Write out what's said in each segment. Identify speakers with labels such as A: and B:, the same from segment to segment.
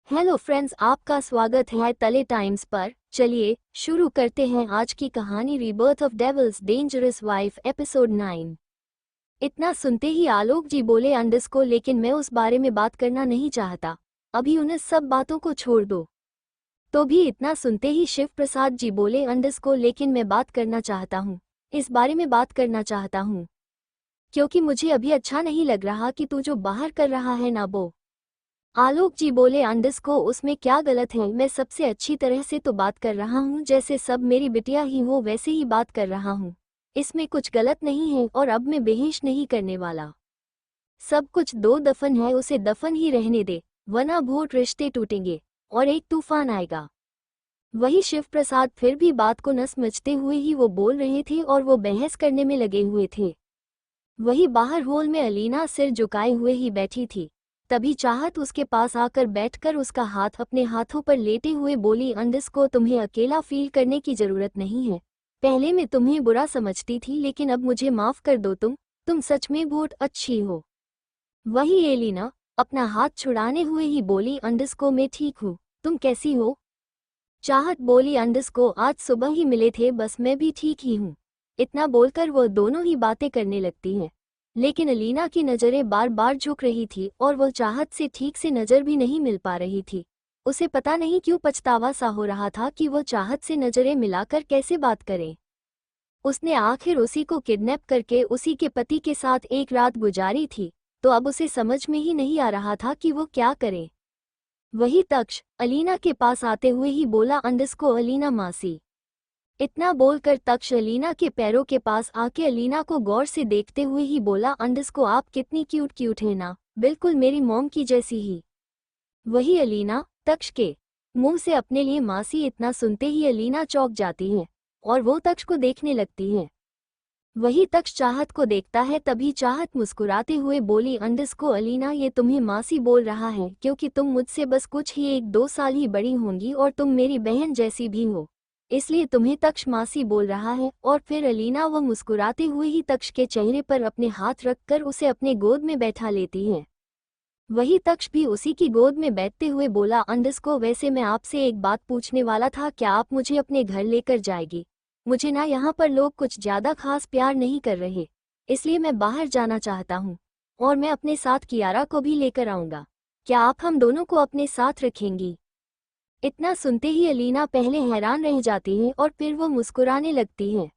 A: Hello friends, आपका स्वागत है तले टाइम्स पर। चलिए शुरू करते हैं आज की कहानी rebirth of devil's dangerous wife episode 9। इतना सुनते ही आलोक जी बोले अंडरस्को, लेकिन मैं उस बारे में बात करना नहीं चाहता। अभी उन सब बातों को छोड़ दो। तो भी इतना सुनते ही शिव प्रसाद जी बोले अंडरस्को, लेकिन मैं बात करना चाहता हूँ, इस बारे में बात करना चाहता हूँ, क्योंकि मुझे अभी अच्छा नहीं लग रहा कि तू जो बाहर कर रहा है ना वो। आलोक जी बोले अंडरस्को, उसमें क्या गलत है? मैं सबसे अच्छी तरह से तो बात कर रहा हूँ, जैसे सब मेरी बिटिया ही हो वैसे ही बात कर रहा हूँ। इसमें कुछ गलत नहीं है और अब मैं बहस नहीं करने वाला। सब कुछ दो दफन है, उसे दफन ही रहने दे, वरना बहुत रिश्ते टूटेंगे और एक तूफान आएगा। वही शिव प्रसाद फिर भी बात को न समझते हुए ही वो बोल रहे थे और वो बहस करने में लगे हुए थे। वही बाहर हॉल में अलीना सिर झुकाए हुए ही बैठी थी। तभी चाहत उसके पास आकर बैठकर उसका हाथ अपने हाथों पर लेटे हुए बोली अंडरस्को, तुम्हें अकेला फील करने की जरूरत नहीं है। पहले मैं तुम्हें बुरा समझती थी, लेकिन अब मुझे माफ कर दो। तुम सच में बहुत अच्छी हो। वही एलिना अपना हाथ छुड़ाने हुए ही बोली अंडरस्को, मैं ठीक हूँ, तुम कैसी हो? चाहत बोली अंडरस्को, आज सुबह ही मिले थे, बस मैं भी ठीक ही हूँ। इतना बोलकर वो दोनों ही बातें करने लगती हैं, लेकिन अलीना की नज़रें बार बार झुक रही थी और वो चाहत से ठीक से नज़र भी नहीं मिल पा रही थी। उसे पता नहीं क्यों पछतावा सा हो रहा था कि वो चाहत से नज़रें मिलाकर कैसे बात करे। उसने आखिर उसी को किडनैप करके उसी के पति के साथ एक रात गुजारी थी, तो अब उसे समझ में ही नहीं आ रहा था कि वो क्या करे। वही तक्ष अलीना के पास आते हुए ही बोला अंडरस्को, अलीना मासी। इतना बोलकर तक्ष अलीना के पैरों के पास आके अलीना को गौर से देखते हुए ही बोला अंडरस्को, आप कितनी क्यूट क्यूट है ना, बिल्कुल मेरी मॉम की जैसी ही। वही अलीना तक्ष के मुंह से अपने लिए मासी, इतना सुनते ही अलीना चौंक जाती है और वो तक्ष को देखने लगती है। वही तक्ष चाहत को देखता है। तभी चाहत मुस्कुराते हुए बोली अंडरस्को, अलीना ये तुम्हें मासी बोल रहा है क्योंकि तुम मुझसे बस कुछ ही 1-2 साल ही बड़ी होंगी और तुम मेरी बहन जैसी भी हो, इसलिए तुम्हें तक्ष मासी बोल रहा है। और फिर अलीना वह मुस्कुराते हुए ही तक्ष के चेहरे पर अपने हाथ रखकर उसे अपने गोद में बैठा लेती है। वही तक्ष भी उसी की गोद में बैठते हुए बोला अंडरस्को, वैसे मैं आपसे एक बात पूछने वाला था, क्या आप मुझे अपने घर लेकर जाएगी? मुझे ना यहाँ पर लोग कुछ ज्यादा खास प्यार नहीं कर रहे, इसलिए मैं बाहर जाना चाहता हूँ और मैं अपने साथ कियारा को भी लेकर आऊँगा। क्या आप हम दोनों को अपने साथ रखेंगी? इतना सुनते ही अलीना पहले हैरान रह जाती है और फिर वो मुस्कुराने लगती है।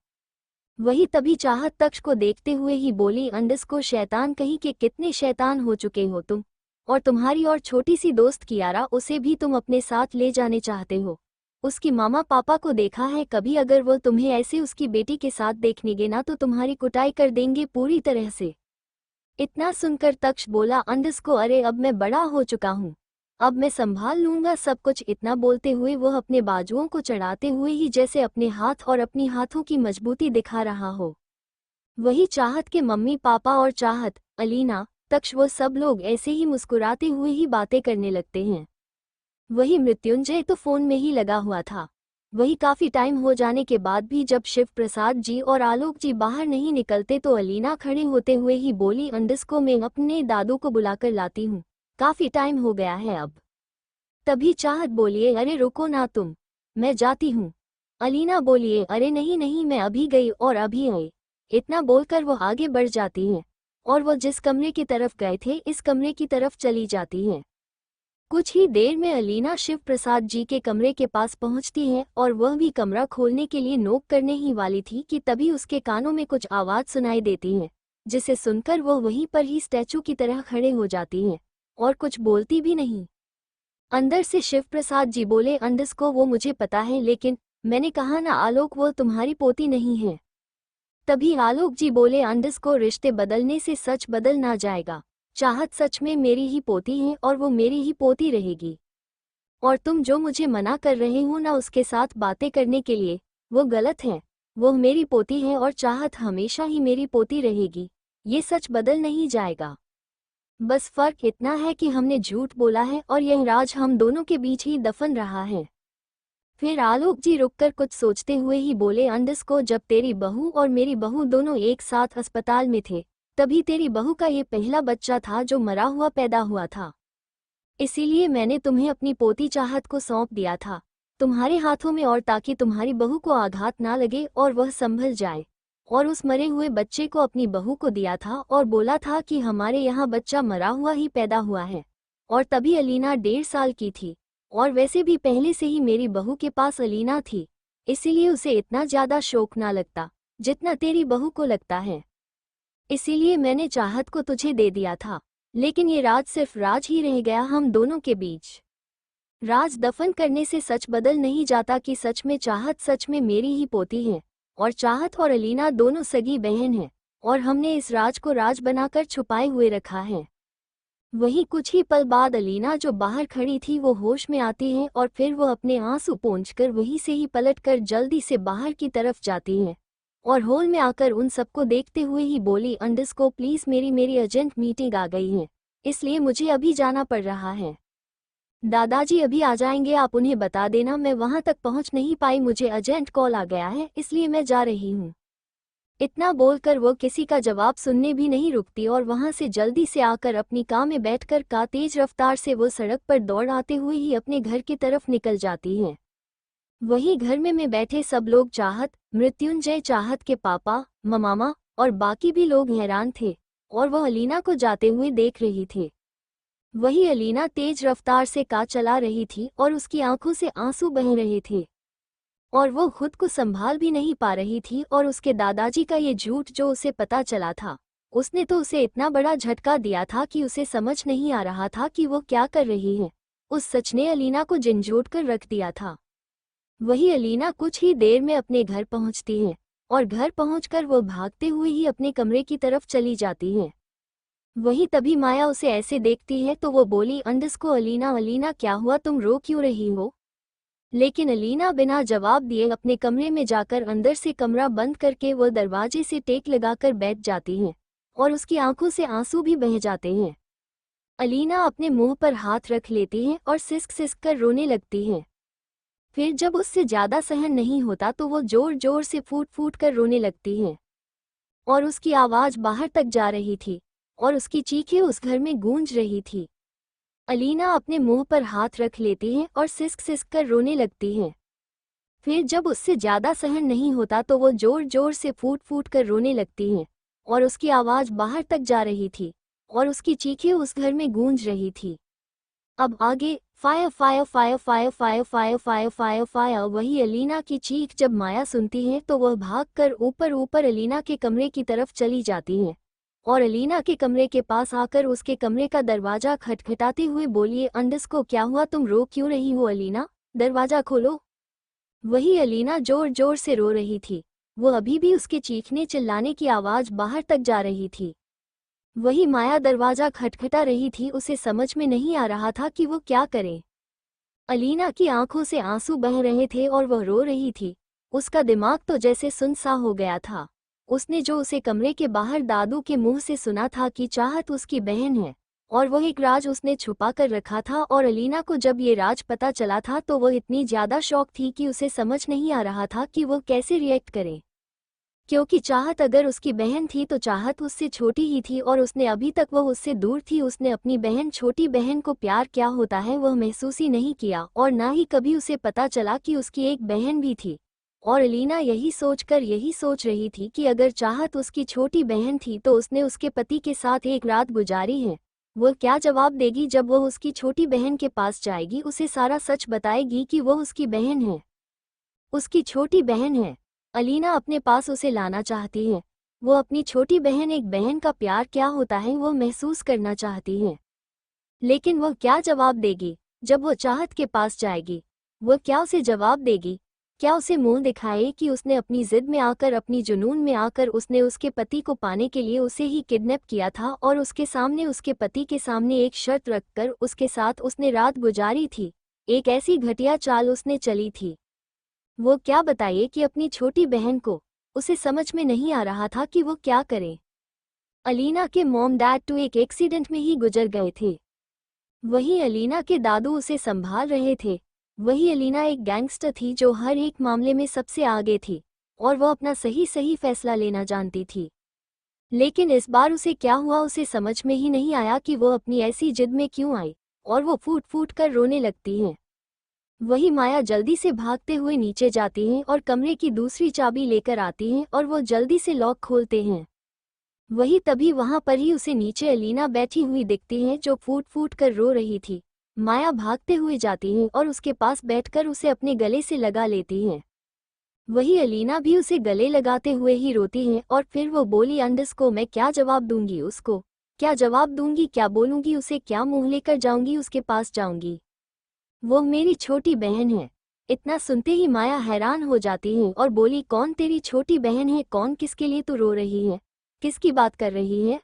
A: वही तभी चाहत तक्ष को देखते हुए ही बोली अंडरस्को, शैतान कहीं के कितने शैतान हो चुके हो तुम, और तुम्हारी और छोटी सी दोस्त कियारा, उसे भी तुम अपने साथ ले जाने चाहते हो। उसकी मामा पापा को देखा है कभी? अगर वो तुम्हें ऐसे उसकी बेटी के साथ देखनेगे ना तो तुम्हारी कुटाई कर देंगे पूरी तरह से। इतना सुनकर तक्ष बोला अंडरस्को, अरे अब मैं बड़ा हो चुका हूँ, अब मैं संभाल लूंगा सब कुछ। इतना बोलते हुए वह अपने बाजुओं को चढ़ाते हुए ही जैसे अपने हाथ और अपनी हाथों की मजबूती दिखा रहा हो। वही चाहत के मम्मी पापा और चाहत अलीना तक्ष वो सब लोग ऐसे ही मुस्कुराते हुए ही बातें करने लगते हैं। वही मृत्युंजय तो फोन में ही लगा हुआ था। वही काफी टाइम हो जाने के बाद भी जब शिव प्रसाद जी और आलोक जी बाहर नहीं निकलते तो अलीना खड़े होते हुए ही बोली अंडरस्को, मैं अपने दादू को बुलाकर लाती हूँ, काफी टाइम हो गया है अब। तभी चाहत बोलिए, अरे रुको ना तुम, मैं जाती हूँ। अलीना बोलिए, अरे नहीं नहीं, मैं अभी गई और अभी आई। इतना बोलकर वो आगे बढ़ जाती हैं और वो जिस कमरे की तरफ गए थे इस कमरे की तरफ चली जाती हैं। कुछ ही देर में अलीना शिव प्रसाद जी के कमरे के पास पहुंचती है और वह भी कमरा खोलने के लिए नोक करने ही वाली थी कि तभी उसके कानों में कुछ आवाज सुनाई देती है, जिसे सुनकर वह वहीं पर ही स्टैचू की तरह खड़े हो जाती हैं और कुछ बोलती भी नहीं। अंदर से शिव प्रसाद जी बोले अंडरस्को, वो मुझे पता है, लेकिन मैंने कहा ना आलोक, वो तुम्हारी पोती नहीं है। तभी आलोक जी बोले अंडरस्को, रिश्ते बदलने से सच बदल ना जाएगा। चाहत सच में मेरी ही पोती है और वो मेरी ही पोती रहेगी, और तुम जो मुझे मना कर रहे हो ना उसके साथ बातें करने के लिए, वो गलत है। वो मेरी पोती है और चाहत हमेशा ही मेरी पोती रहेगी, ये सच बदल नहीं जाएगा। बस फर्क इतना है कि हमने झूठ बोला है और यह राज हम दोनों के बीच ही दफन रहा है। फिर आलोक जी रुककर कुछ सोचते हुए ही बोले अंडरस्को, जब तेरी बहू और मेरी बहू दोनों एक साथ अस्पताल में थे तभी तेरी बहू का ये पहला बच्चा था जो मरा हुआ पैदा हुआ था। इसीलिए मैंने तुम्हें अपनी पोती चाहत को सौंप दिया था, तुम्हारे हाथों में, और ताकि तुम्हारी बहू को आघात ना लगे और वह संभल जाए। और उस मरे हुए बच्चे को अपनी बहू को दिया था और बोला था कि हमारे यहाँ बच्चा मरा हुआ ही पैदा हुआ है। और तभी अलीना 1.5 साल की थी, और वैसे भी पहले से ही मेरी बहू के पास अलीना थी, इसीलिए उसे इतना ज़्यादा शौक ना लगता जितना तेरी बहू को लगता है। इसीलिए मैंने चाहत को तुझे दे दिया था, लेकिन ये राज सिर्फ राज ही रह गया हम दोनों के बीच। राज दफन करने से सच बदल नहीं जाता कि सच में चाहत सच में मेरी ही पोती है, और चाहत और अलीना दोनों सगी बहन हैं, और हमने इस राज को राज बनाकर छुपाए हुए रखा है। वहीं कुछ ही पल बाद अलीना जो बाहर खड़ी थी वो होश में आती है, और फिर वो अपने आंसू पोंछकर वहीं से ही पलटकर जल्दी से बाहर की तरफ जाती है, और हॉल में आकर उन सबको देखते हुए ही बोली, अंडरस्को प्लीज, मेरी अर्जेंट मीटिंग आ गई है, इसलिए मुझे अभी जाना पड़ रहा है। दादाजी अभी आ जाएंगे, आप उन्हें बता देना मैं वहां तक पहुंच नहीं पाई, मुझे अर्जेंट कॉल आ गया है इसलिए मैं जा रही हूं। इतना बोलकर वो किसी का जवाब सुनने भी नहीं रुकती और वहां से जल्दी से आकर अपनी कार में बैठकर तेज रफ्तार से वो सड़क पर दौड़ आते हुए ही अपने घर की तरफ निकल जाती है। वही घर में बैठे सब लोग, चाहत, मृत्युंजय, चाहत के पापा, मामा और बाकी भी लोग हैरान थे, और वह अलीना को जाते हुए देख रही थे। वही अलीना तेज रफ्तार से कार चला रही थी और उसकी आंखों से आंसू बह रहे थे, और वो खुद को संभाल भी नहीं पा रही थी। और उसके दादाजी का ये झूठ जो उसे पता चला था, उसने तो उसे इतना बड़ा झटका दिया था कि उसे समझ नहीं आ रहा था कि वो क्या कर रही है। उस सच ने अलीना को झंझोड़ कर रख दिया था। वही अलीना कुछ ही देर में अपने घर पहुंचती है, और घर पहुंचकर वो भागते हुए ही अपने कमरे की तरफ चली जाती है। वही तभी माया उसे ऐसे देखती है तो वो बोली, अंडरस्को अलीना, अलीना क्या हुआ, तुम रो क्यों रही हो? लेकिन अलीना बिना जवाब दिए अपने कमरे में जाकर अंदर से कमरा बंद करके वो दरवाजे से टेक लगाकर बैठ जाती है, और उसकी आंखों से आंसू भी बह जाते हैं। अलीना अपने मुंह पर हाथ रख लेती है और सिसक सिसक कर रोने लगती है। फिर जब उससे ज्यादा सहन नहीं होता तो वो जोर जोर से फूट फूट कर रोने लगती है, और उसकी आवाज बाहर तक जा रही थी, और उसकी चीखें उस घर में गूंज रही थी। अलीना अपने मुंह पर हाथ रख लेती है और सिसक सिसक कर रोने लगती है। फिर जब उससे ज्यादा सहन नहीं होता तो वो जोर जोर से फूट फूट कर रोने लगती है, और उसकी आवाज बाहर तक जा रही थी, और उसकी चीखें उस घर में गूंज रही थी। अब आगे fire fire fire fire fire fire fire fire fire. वही अलीना की चीख जब माया सुनती है तो वह भागकर ऊपर ऊपर अलीना के कमरे की तरफ चली जाती है, और अलीना के कमरे के पास आकर उसके कमरे का दरवाजा खटखटाते हुए बोलिए, अंडरस्को क्या हुआ, तुम रो क्यों रही हो अलीना, दरवाजा खोलो। वही अलीना जोर जोर से रो रही थी, वो अभी भी उसके चीखने चिल्लाने की आवाज बाहर तक जा रही थी। वही माया दरवाजा खटखटा रही थी, उसे समझ में नहीं आ रहा था कि वो क्या करे। अलीना की आंखों से आंसू बह रहे थे और वह रो रही थी, उसका दिमाग तो जैसे सुनसा हो गया था। उसने जो उसे कमरे के बाहर दादू के मुंह से सुना था कि चाहत उसकी बहन है, और वह एक राज उसने छुपा कर रखा था, और अलीना को जब ये राज पता चला था तो वह इतनी ज्यादा शॉक थी कि उसे समझ नहीं आ रहा था कि वह कैसे रिएक्ट करे। क्योंकि चाहत अगर उसकी बहन थी तो चाहत उससे छोटी ही थी, और उसने अभी तक वह उससे दूर थी। उसने अपनी बहन, छोटी बहन को प्यार क्या होता है वह महसूस ही नहीं किया, और ना ही कभी उसे पता चला कि उसकी एक बहन भी थी। और अलीना यही सोच रही थी कि अगर चाहत उसकी छोटी बहन थी तो उसने उसके पति के साथ एक रात गुजारी है, वह क्या जवाब देगी जब वह उसकी छोटी बहन के पास जाएगी, उसे सारा सच बताएगी कि वह उसकी बहन है, उसकी छोटी बहन है। अलीना अपने पास उसे लाना चाहती है, वो अपनी छोटी बहन, एक बहन का प्यार क्या होता है वो महसूस करना चाहती है। लेकिन वह क्या जवाब देगी जब वो चाहत के पास जाएगी? वह क्या उसे जवाब देगी? क्या उसे मुंह दिखाए कि उसने अपनी जिद में आकर, अपनी जुनून में आकर उसने उसके पति को पाने के लिए उसे ही किडनैप किया था, और उसके सामने, उसके पति के सामने एक शर्त रखकर उसके साथ उसने रात गुजारी थी। एक ऐसी घटिया चाल उसने चली थी। वो क्या बताइए कि अपनी छोटी बहन को? उसे समझ में नहीं आ रहा था कि वो क्या करे। अलीना के मॉम डैड तो एक एक्सीडेंट में ही गुजर गए थे। वही अलीना के दादू उसे संभाल रहे थे। वही अलीना एक गैंगस्टर थी जो हर एक मामले में सबसे आगे थी, और वो अपना सही फैसला लेना जानती थी। लेकिन इस बार उसे क्या हुआ, उसे समझ में ही नहीं आया कि वो अपनी ऐसी जिद में क्यों आई। और वो फूट फूट कर रोने लगती हैं। वही माया जल्दी से भागते हुए नीचे जाती हैं और कमरे की दूसरी चाबी लेकर आती हैं और वो जल्दी से लॉक खोलते हैं। वही तभी वहां पर ही उसे नीचे अलीना बैठी हुई दिखती हैं जो फूट फूट कर रो रही थी। माया भागते हुए जाती हैं और उसके पास बैठकर उसे अपने गले से लगा लेती हैं। वही अलीना भी उसे गले लगाते हुए ही रोती हैं और फिर वो बोली, अंडस को मैं क्या जवाब दूंगी, उसको क्या जवाब दूंगी, क्या बोलूंगी, उसे क्या मुंह लेकर जाऊंगी, उसके पास जाऊंगी, वो मेरी छोटी बहन है। इतना सुनते ही माया हैरान हो जाती है और बोली, कौन तेरी छोटी बहन है, कौन, किसके लिए तू रो रही है, किसकी बात कर रही है।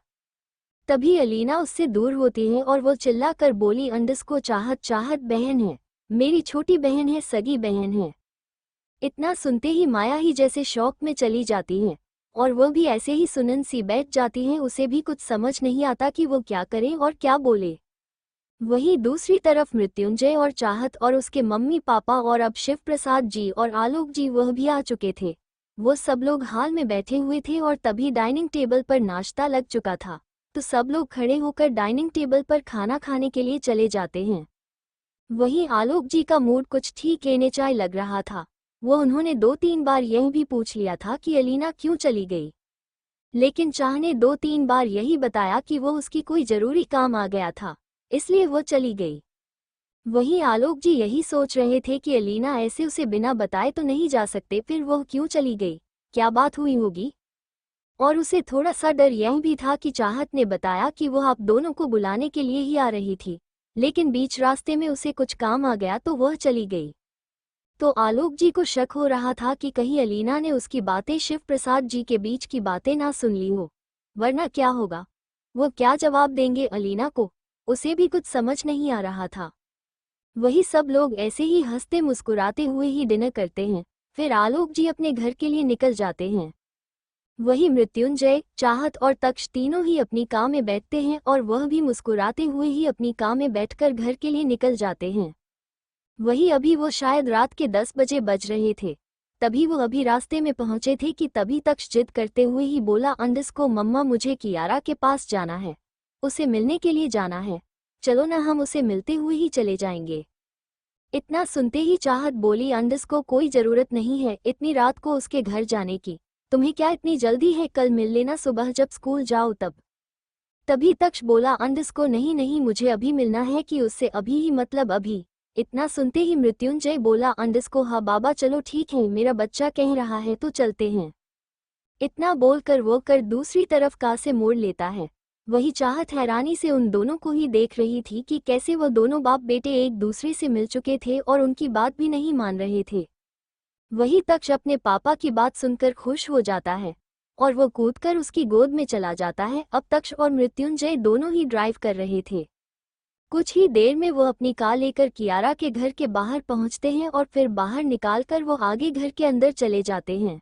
A: तभी अलीना उससे दूर होती है और वो चिल्ला कर बोली, अंडस को चाहत चाहत बहन है, मेरी छोटी बहन है, सगी बहन है। इतना सुनते ही माया ही जैसे शौक में चली जाती है और वो भी ऐसे ही सुनन सी बैठ जाती है। उसे भी कुछ समझ नहीं आता कि वो क्या करे और क्या बोले। वहीं दूसरी तरफ मृत्युंजय और चाहत और उसके मम्मी पापा और अब शिव प्रसाद जी और आलोक जी वह भी आ चुके थे। वो सब लोग हाल में बैठे हुए थे और तभी डाइनिंग टेबल पर नाश्ता लग चुका था, तो सब लोग खड़े होकर डाइनिंग टेबल पर खाना खाने के लिए चले जाते हैं। वहीं आलोक जी का मूड कुछ ठीक लेने चाय लग रहा था। वो उन्होंने 2-3 बार यह भी पूछ लिया था कि अलीना क्यों चली गई, लेकिन चाह ने 2-3 बार यही बताया कि वो उसकी कोई जरूरी काम आ गया था, इसलिए वो चली गई। वहीं आलोक जी यही सोच रहे थे कि अलीना ऐसे उसे बिना बताए तो नहीं जा सकते, फिर वह क्यों चली गई, क्या बात हुई होगी। और उसे थोड़ा सा डर यह भी था कि चाहत ने बताया कि वह आप दोनों को बुलाने के लिए ही आ रही थी, लेकिन बीच रास्ते में उसे कुछ काम आ गया तो वह चली गई। तो आलोक जी को शक हो रहा था कि कहीं अलीना ने उसकी बातें शिव प्रसाद जी के बीच की बातें ना सुन ली हो, वरना क्या होगा, वो क्या जवाब देंगे अलीना को, उसे भी कुछ समझ नहीं आ रहा था। वही सब लोग ऐसे ही हंसते मुस्कुराते हुए ही डिनर करते हैं। फिर आलोक जी अपने घर के लिए निकल जाते हैं। वही मृत्युंजय, चाहत और तक्ष तीनों ही अपनी कार में बैठते हैं और वह भी मुस्कुराते हुए ही अपनी कार में बैठकर घर के लिए निकल जाते हैं। वही अभी वो शायद रात के 10 बजे बज रहे थे, तभी वो अभी रास्ते में पहुंचे थे कि तभी तक्ष जिद करते हुए ही बोला, अंडस को मम्मा मुझे कियारा के पास जाना है, उसे मिलने के लिए जाना है, चलो ना हम उसे मिलते हुए ही चले जाएंगे। इतना सुनते ही चाहत बोली, अंडस को कोई जरूरत नहीं है इतनी रात को उसके घर जाने की, तुम्हें क्या इतनी जल्दी है, कल मिल लेना सुबह जब स्कूल जाओ तब। तभी तक्ष बोला, अंडस को नहीं नहीं मुझे अभी मिलना है कि उससे, अभी ही मतलब अभी। इतना सुनते ही मृत्युंजय बोला, अंडस को हाँ बाबा चलो ठीक है, मेरा बच्चा कह रहा है तो चलते हैं। इतना बोलकर वो कर दूसरी तरफ का से मोड़ लेता है। वही चाहत हैरानी से उन दोनों को ही देख रही थी कि कैसे वह दोनों बाप बेटे एक दूसरे से मिल चुके थे और उनकी बात भी नहीं मान रहे थे। वही तक्ष अपने पापा की बात सुनकर खुश हो जाता है और वो कूदकर उसकी गोद में चला जाता है। अब तक्ष और मृत्युंजय दोनों ही ड्राइव कर रहे थे। कुछ ही देर में वो अपनी कार लेकर कियारा के घर के बाहर पहुंचते हैं और फिर बाहर निकालकर वो आगे घर के अंदर चले जाते हैं।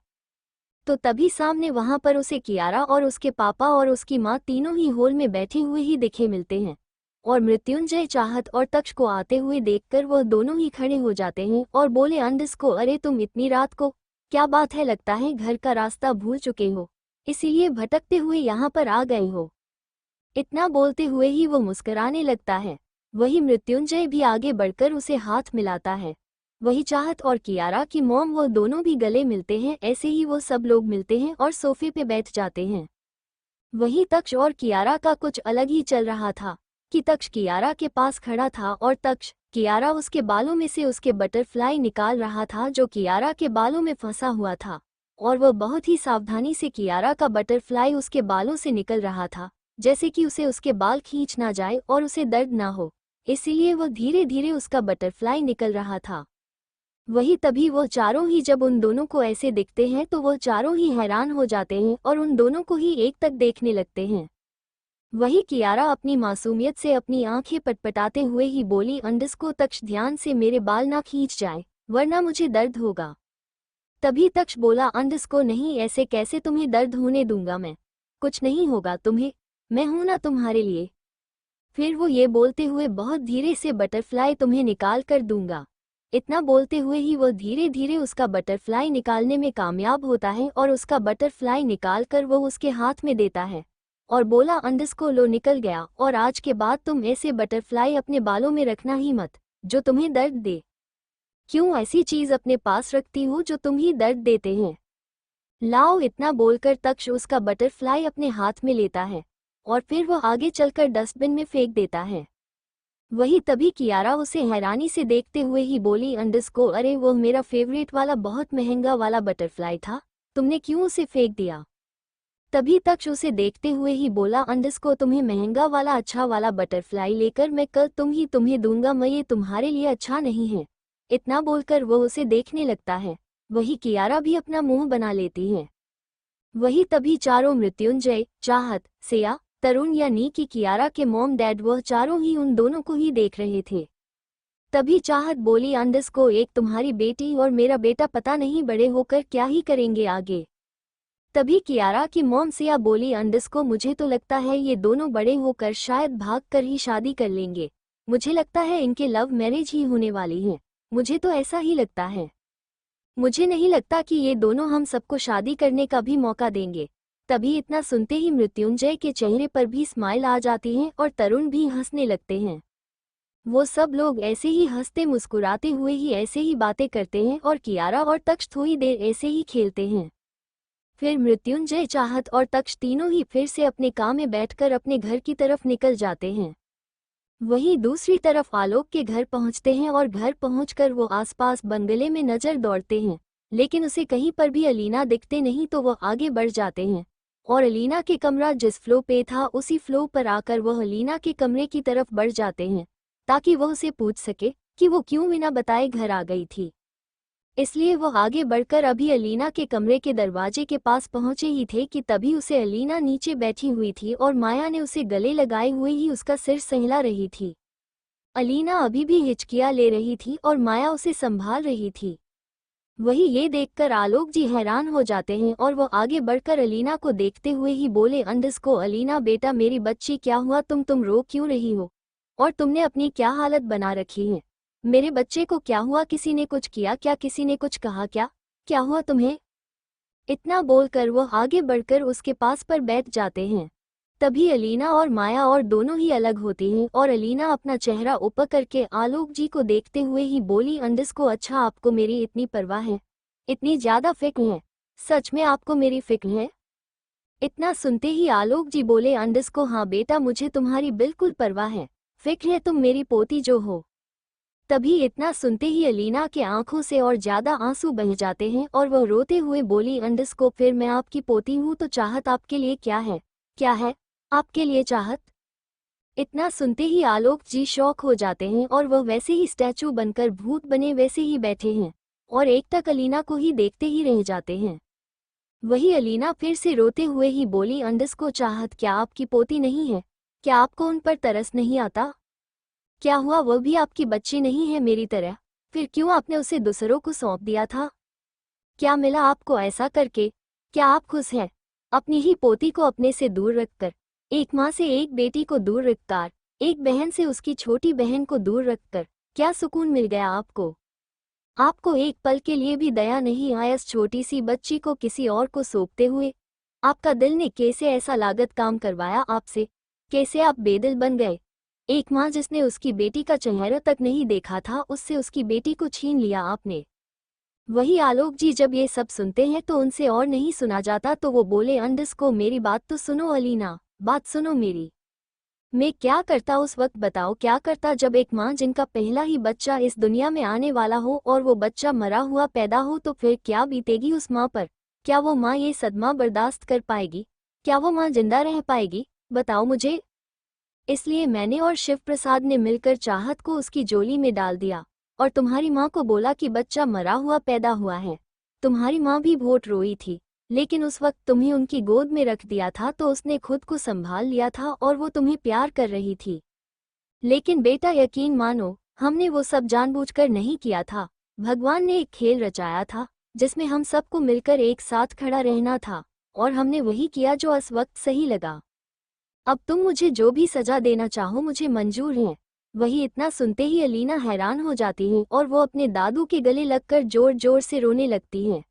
A: तो तभी सामने वहां पर उसे कियारा और उसके पापा और उसकी माँ तीनों ही हॉल में बैठे हुए ही दिखे मिलते हैं और मृत्युंजय, चाहत और तक्ष को आते हुए देखकर वह दोनों ही खड़े हो जाते हैं और बोले, अंडस को अरे तुम इतनी रात को, क्या बात है, लगता है घर का रास्ता भूल चुके हो, इसीलिए भटकते हुए यहाँ पर आ गए हो। इतना बोलते हुए ही वो मुस्कुराने लगता है। वही मृत्युंजय भी आगे बढ़कर उसे हाथ मिलाता है। वही चाहत और कियारा की मॉम वो दोनों भी गले मिलते हैं। ऐसे ही वो सब लोग मिलते हैं और सोफे पे बैठ जाते हैं। वही तक्ष और कियारा का कुछ अलग ही चल रहा था कि तक्ष कियारा के पास खड़ा था और तक्ष कियारा उसके बालों में से उसके बटरफ्लाई निकाल रहा था जो कियारा के बालों में फंसा हुआ था, और वह बहुत ही सावधानी से कियारा का बटरफ्लाई उसके बालों से निकल रहा था, जैसे कि उसे उसके बाल खींच ना जाए और उसे दर्द ना हो, इसीलिए वह धीरे धीरे उसका बटरफ्लाई निकल रहा था। वही तभी वो चारों ही जब उन दोनों को ऐसे दिखते हैं तो वो चारों ही हैरान हो जाते हैं और उन दोनों को ही एक तक देखने लगते हैं। वही कियारा अपनी मासूमियत से अपनी आंखें पटपटाते हुए ही बोली, अंडस को तक्ष ध्यान से मेरे बाल ना खींच जाए वरना मुझे दर्द होगा। तभी तक्ष बोला, अंडस को नहीं, ऐसे कैसे तुम्हें दर्द होने दूंगा मैं, कुछ नहीं होगा तुम्हें, मैं हूं ना तुम्हारे लिए। फिर वो ये बोलते हुए बहुत धीरे से बटरफ्लाई तुम्हें निकाल कर दूंगा। इतना बोलते हुए ही वो धीरे धीरे उसका बटरफ्लाई निकालने में कामयाब होता है और उसका बटरफ्लाई निकाल कर वो उसके हाथ में देता है। और बोला अंडरस्कोर लो निकल गया, और आज के बाद तुम ऐसे बटरफ्लाई अपने बालों में रखना ही मत जो तुम्हें दर्द दे। क्यों ऐसी चीज अपने पास रखती हो जो तुम ही दर्द देते हैं? लाओ। इतना बोलकर तक्ष उसका बटरफ्लाई अपने हाथ में लेता है और फिर वह आगे चलकर डस्टबिन में फेंक देता है। वही तभी कियारा उसे हैरानी से देखते हुए ही बोली अंडरस्कोर अरे वो मेरा फेवरेट वाला बहुत महंगा वाला बटरफ्लाई था, तुमने क्यों उसे फेंक दिया? तभी तक्ष उसे देखते हुए ही बोला अंडरस्कोर तुम्हें महंगा वाला अच्छा वाला बटरफ्लाई लेकर मैं कल तुम्हें दूंगा, मैं ये तुम्हारे लिए अच्छा नहीं है। इतना बोलकर वो उसे देखने लगता है। वही कियारा भी अपना मुंह बना लेती है। वही तभी चारों मृत्युंजय, चाहत, सिया, तरुण यानी कि कियारा के मॉम डैड वह चारों ही उन दोनों को ही देख रहे थे। तभी चाहत बोली अंडरस्कोर एक तुम्हारी बेटी और मेरा बेटा पता नहीं बड़े होकर क्या ही करेंगे आगे। तभी कियारा की मॉम सिया बोली अंडरस्कोर मुझे तो लगता है ये दोनों बड़े होकर शायद भाग कर ही शादी कर लेंगे, मुझे लगता है इनके लव मैरिज ही होने वाली है, मुझे तो ऐसा ही लगता है। मुझे नहीं लगता कि ये दोनों हम सबको शादी करने का भी मौका देंगे। तभी इतना सुनते ही मृत्युंजय के चेहरे पर भी स्माइल आ जाती है और तरुण भी हंसने लगते हैं। वो सब लोग ऐसे ही हंसते मुस्कुराते हुए ही ऐसे ही बातें करते हैं और कियारा और तक्ष थोड़ी देर ऐसे ही खेलते हैं। फिर मृत्युंजय, चाहत और तक्ष तीनों ही फिर से अपने काम में बैठकर अपने घर की तरफ निकल जाते हैं। वहीं दूसरी तरफ आलोक के घर पहुंचते हैं और घर पहुंचकर वो आसपास बंगले में नजर दौड़ते हैं, लेकिन उसे कहीं पर भी अलीना दिखते नहीं तो वह आगे बढ़ जाते हैं और अलीना के कमरा जिस फ्लो पे था उसी फ्लो पर आकर वह अलीना के कमरे की तरफ बढ़ जाते हैं ताकि वह उसे पूछ सके कि वो क्यों बिना बताए घर आ गई थी। इसलिए वह आगे बढ़कर अभी अलीना के कमरे के दरवाजे के पास पहुंचे ही थे कि तभी उसे अलीना नीचे बैठी हुई थी और माया ने उसे गले लगाए हुए ही उसका सिर सहला रही थी। अलीना अभी भी हिचकियां ले रही थी और माया उसे संभाल रही थी। वही ये देखकर आलोक जी हैरान हो जाते हैं और वो आगे बढ़कर अलीना को देखते हुए ही बोले अंडरस्कोर अलीना बेटा मेरी बच्ची क्या हुआ, तुम रो क्यों रही हो और तुमने अपनी क्या हालत बना रखी है? मेरे बच्चे को क्या हुआ? किसी ने कुछ किया क्या? किसी ने कुछ कहा क्या? क्या हुआ तुम्हें? इतना बोलकर वो आगे बढ़कर उसके पास पर बैठ जाते हैं। तभी अलीना और माया और दोनों ही अलग होती हैं और अलीना अपना चेहरा ऊपर करके आलोक जी को देखते हुए ही बोली अंडरस्कोर अच्छा आपको मेरी इतनी परवाह है, इतनी ज्यादा फिक्र है, सच में आपको मेरी फिक्र है? इतना सुनते ही आलोक जी बोले अंडरस्कोर हाँ बेटा मुझे तुम्हारी बिल्कुल परवाह है, फिक्र है, तुम मेरी पोती जो हो। तभी इतना सुनते ही अलीना के आंखों से और ज्यादा आंसू बह जाते हैं और वह रोते हुए बोली अंडरस्कोर फिर मैं आपकी पोती हूँ तो चाहत आपके लिए क्या है? क्या है आपके लिए चाहत? इतना सुनते ही आलोक जी शॉक हो जाते हैं और वह वैसे ही स्टैचू बनकर भूत बने वैसे ही बैठे हैं और एकटक अलीना को ही देखते ही रह जाते हैं। वही अलीना फिर से रोते हुए ही बोली अंडरस्कोर चाहत क्या आपकी पोती नहीं है? क्या आपको उन पर तरस नहीं आता? क्या हुआ वह भी आपकी बच्ची नहीं है मेरी तरह? फिर क्यों आपने उसे दूसरों को सौंप दिया था? क्या मिला आपको ऐसा करके? क्या आप खुश हैं अपनी ही पोती को अपने से दूर रखकर? एक माँ से एक बेटी को दूर रखकर, एक बहन से उसकी छोटी बहन को दूर रखकर क्या सुकून मिल गया आपको? आपको एक पल के लिए भी दया नहीं आया इस छोटी सी बच्ची को किसी और को सौंपते हुए? आपका दिल ने कैसे ऐसा लागत काम करवाया आपसे? कैसे आप बेदिल बन गए? एक माँ जिसने उसकी बेटी का चेहरा तक नहीं देखा था उससे उसकी बेटी को छीन लिया आपने। वही आलोक जी जब ये सब सुनते हैं तो उनसे और नहीं सुना जाता तो वो बोले अंडरस्कोर मेरी बात तो सुनो अलीना, बात सुनो मेरी। मैं क्या करता उस वक्त बताओ, क्या करता जब एक माँ जिनका पहला ही बच्चा इस दुनिया में आने वाला हो और वो बच्चा मरा हुआ पैदा हो तो फिर क्या बीतेगी उस माँ पर? क्या वो माँ ये सदमा बर्दाश्त कर पाएगी? क्या वो माँ जिंदा रह पाएगी? बताओ मुझे। इसलिए मैंने और शिव प्रसाद ने मिलकर चाहत को उसकी झोली में डाल दिया और तुम्हारी माँ को बोला कि बच्चा मरा हुआ पैदा हुआ है। तुम्हारी माँ भी बहुत रोई थी, लेकिन उस वक्त तुम्हें उनकी गोद में रख दिया था तो उसने खुद को संभाल लिया था और वो तुम्हें प्यार कर रही थी। लेकिन बेटा यकीन मानो हमने वो सब जानबूझकर नहीं किया था। भगवान ने एक खेल रचाया था जिसमें हम सबको मिलकर एक साथ खड़ा रहना था और हमने वही किया जो उस वक्त सही लगा। अब तुम मुझे जो भी सजा देना चाहो मुझे मंजूर है। वही इतना सुनते ही अलीना हैरान हो जाती है और वो अपने दादू के गले लगकर जोर जोर से रोने लगती है।